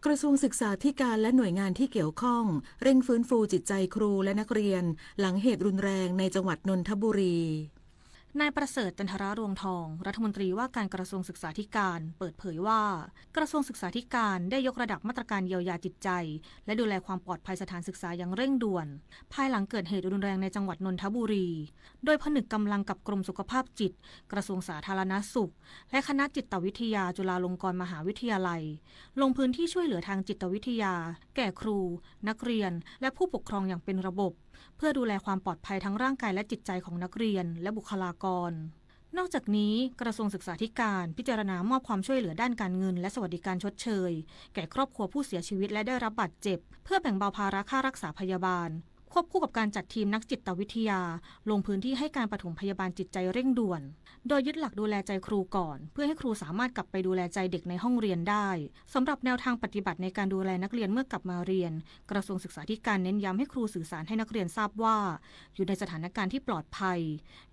A: กระทรวงศึกษาธิการและหน่วยงานที่เกี่ยวข้องเร่งฟื้นฟูจิตใจครูและนักเรียนหลังเหตุรุนแรงในจังหวัดนนทบุรี
Z: นายประเสริฐ จันทรารวงทองรัฐมนตรีว่าการกระทรวงศึกษาธิการเปิดเผยว่ากระทรวงศึกษาธิการได้ยกระดับมาตรการเยียวยาจิตใจและดูแลความปลอดภัยสถานศึกษาอย่างเร่งด่วนภายหลังเกิดเหตุรุนแรงในจังหวัดนนทบุรีโดยผนึกกำลังกับกรมสุขภาพจิตกระทรวงสาธารณสุขและคณะจิตวิทยาจุฬาลงกรณ์มหาวิทยาลัยลงพื้นที่ช่วยเหลือทางจิตวิทยาแก่ครูนักเรียนและผู้ปกครองอย่างเป็นระบบเพื่อดูแลความปลอดภัยทั้งร่างกายและจิตใจของนักเรียนและบุคลากรนอกจากนี้กระทรวงศึกษาธิการพิจารณามอบความช่วยเหลือด้านการเงินและสวัสดิการชดเชยแก่ครอบครัวผู้เสียชีวิตและได้รับบาดเจ็บเพื่อแบ่งเบาภาระค่ารักษาพยาบาล ควบคู่กับการจัดทีมนักจิตวิทยาลงพื้นที่ให้การปฐมพยาบาลจิตใจเร่งด่วนโดยยึดหลักดูแลใจครูก่อนเพื่อให้ครูสามารถกลับไปดูแลใจเด็กในห้องเรียนได้สำหรับแนวทางปฏิบัติในการดูแลนักเรียนเมื่อกลับมาเรียนกระทรวงศึกษาธิการเน้นย้ำให้ครูสื่อสารให้นักเรียนทราบว่าอยู่ในสถานการณ์ที่ปลอดภัย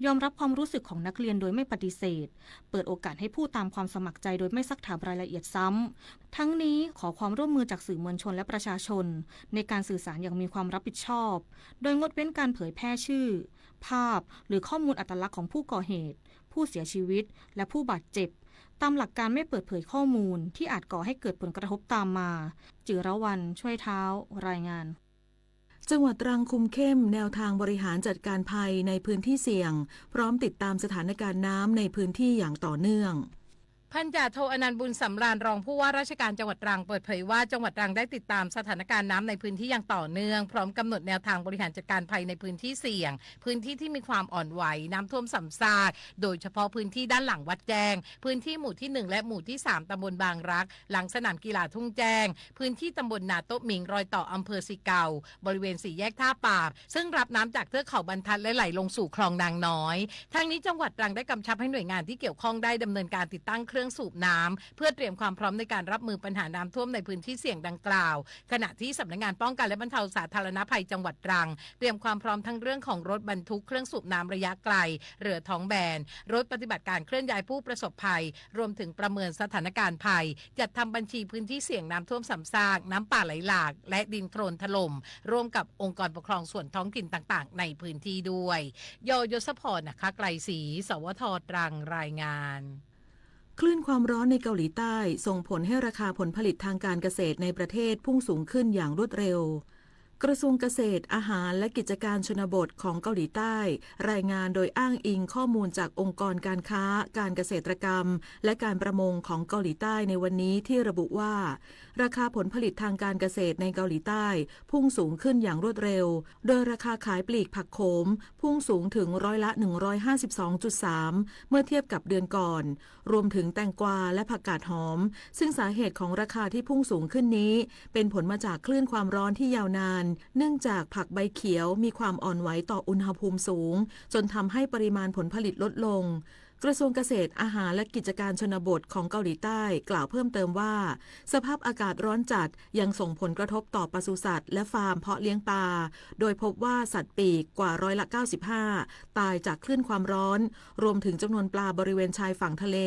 Z: ยอมรับความรู้สึกของนักเรียนโดยไม่ปฏิเสธเปิดโอกาสให้พูดตามความสมัครใจโดยไม่ซักถามรายละเอียดซ้ำทั้งนี้ขอความร่วมมือจากสื่อมวลชนและประชาชนในการสื่อสารอย่างมีความรับผิดชอบโดยงดเว้นการเผยแพร่ชื่อภาพหรือข้อมูลอัตลักษณ์ของผู้ก่อเหตุผู้เสียชีวิตและผู้บาดเจ็บตามหลักการไม่เปิดเผยข้อมูลที่อาจก่อให้เกิดผลกระทบตามมาจิรวรรณช่วยเท้ารายงาน
A: จังหวัดตรังคุมเข้มแนวทางบริหารจัดการภัยในพื้นที่เสี่ยงพร้อมติดตามสถานการณ์น้ำในพื้นที่อย่างต่อเนื่อง
B: พันจ่าโทอนันต์บุญสำราญรองผู้ว่าราชการจังหวัดตรังเปิดเผยว่าจังหวัดตรังได้ติดตามสถานการณ์น้ำในพื้นที่อย่างต่อเนื่องพร้อมกำหนดแนวทางบริหารจัดการภัยในพื้นที่เสี่ยงพื้นที่ที่มีความอ่อนไหวน้ำท่วมซ้ำซากโดยเฉพาะพื้นที่ด้านหลังวัดแจ้งพื้นที่หมู่ที่1และหมู่ที่3ตำบลบางรักหลังสนามกีฬาทุ่งแจ้งพื้นที่ตำบลนาโต๊ะหมิงรอยต่ออำเภอสิเกาบริเวณ4แยกท่าปาบซึ่งรับน้ำจากเทือกเขาบรรทัดและไหลลงสู่คลองนางน้อยทางนี้จังหวัดตรังได้กำชับให้หน่วยงานที่เกี่ยวข้องได้ดำเนินการติดตั้งเครื่องสูบน้ำเพื่อเตรียมความพร้อมในการรับมือปัญหาน้ำท่วมในพื้นที่เสี่ยงดังกล่าวขณะที่สำนักงานป้องกันและบรรเทาสาธารณภัยจังหวัดตรังเตรียมความพร้อมทั้งเรื่องของรถบรรทุกเครื่องสูบน้ำระยะไกลเรือท้องแบนรถปฏิบัติการเคลื่อนย้ายผู้ประสบภัยรวมถึงประเมินสถานการณ์ภัยจัดทำบัญชีพื้นที่เสี่ยงน้ำท่วมซ้ำซากน้ำป่าไหลหลากและดินโคลนถล่มร่วมกับองค์กรปกครองส่วนท้องถิ่นต่างๆในพื้นที่ด้วยยศพรนะคะไกลศรีสวทตรังรายงาน
A: คลื่นความร้อนในเกาหลีใต้ส่งผลให้ราคาผลผลิตทางการเกษตรในประเทศพุ่งสูงขึ้นอย่างรวดเร็วกระทรวงเกษตรอาหารและกิจการชนบทของเกาหลีใต้รายงานโดยอ้างอิงข้อมูลจากองค์กรการค้าการเกษตรกรรมและการประมงของเกาหลีใต้ในวันนี้ที่ระบุว่าราคาผลผลิตทางการเกษตรในเกาหลีใต้พุ่งสูงขึ้นอย่างรวดเร็วโดยราคาขายปลีกผักโขมพุ่งสูงถึงร้อยละ 152.3 เมื่อเทียบกับเดือนก่อนรวมถึงแตงกวาและผักกาดหอมซึ่งสาเหตุของราคาที่พุ่งสูงขึ้นนี้เป็นผลมาจากคลื่นความร้อนที่ยาวนานเนื่องจากผักใบเขียวมีความอ่อนไหวต่ออุณหภูมิสูงจนทำให้ปริมาณผลผลิตลดลงกระทรวงเกษตรอาหารและกิจการชนบทของเกาหลีใต้กล่าวเพิ่มเติมว่าสภาพอากาศร้อนจัดยังส่งผลกระทบต่อปศุสัตว์และฟาร์มเพาะเลี้ยงปลาโดยพบว่าสัตว์ปีกกว่าร้อยละ 95 ตายจากคลื่นความร้อนรวมถึงจำนวนปลาบริเวณชายฝั่งทะเล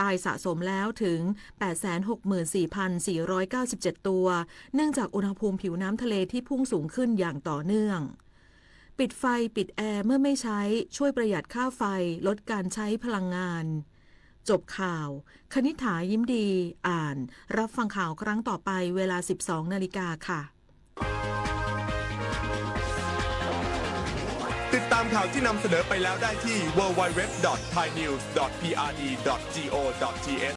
A: ตายสะสมแล้วถึง 864,497 ตัวเนื่องจากอุณหภูมิผิวน้ำทะเลที่พุ่งสูงขึ้นอย่างต่อเนื่องปิดไฟปิดแอร์เมื่อไม่ใช้ช่วยประหยัดค่าไฟลดการใช้พลังงานจบข่าวคณิษฐายิ้มดีอ่านรับฟังข่าวครั้งต่อไปเวลา 12 นาฬิกาค่ะ
D: ติดตามข่าวที่นำเสนอไปแล้วได้ที่ www.thainews.prd.go.th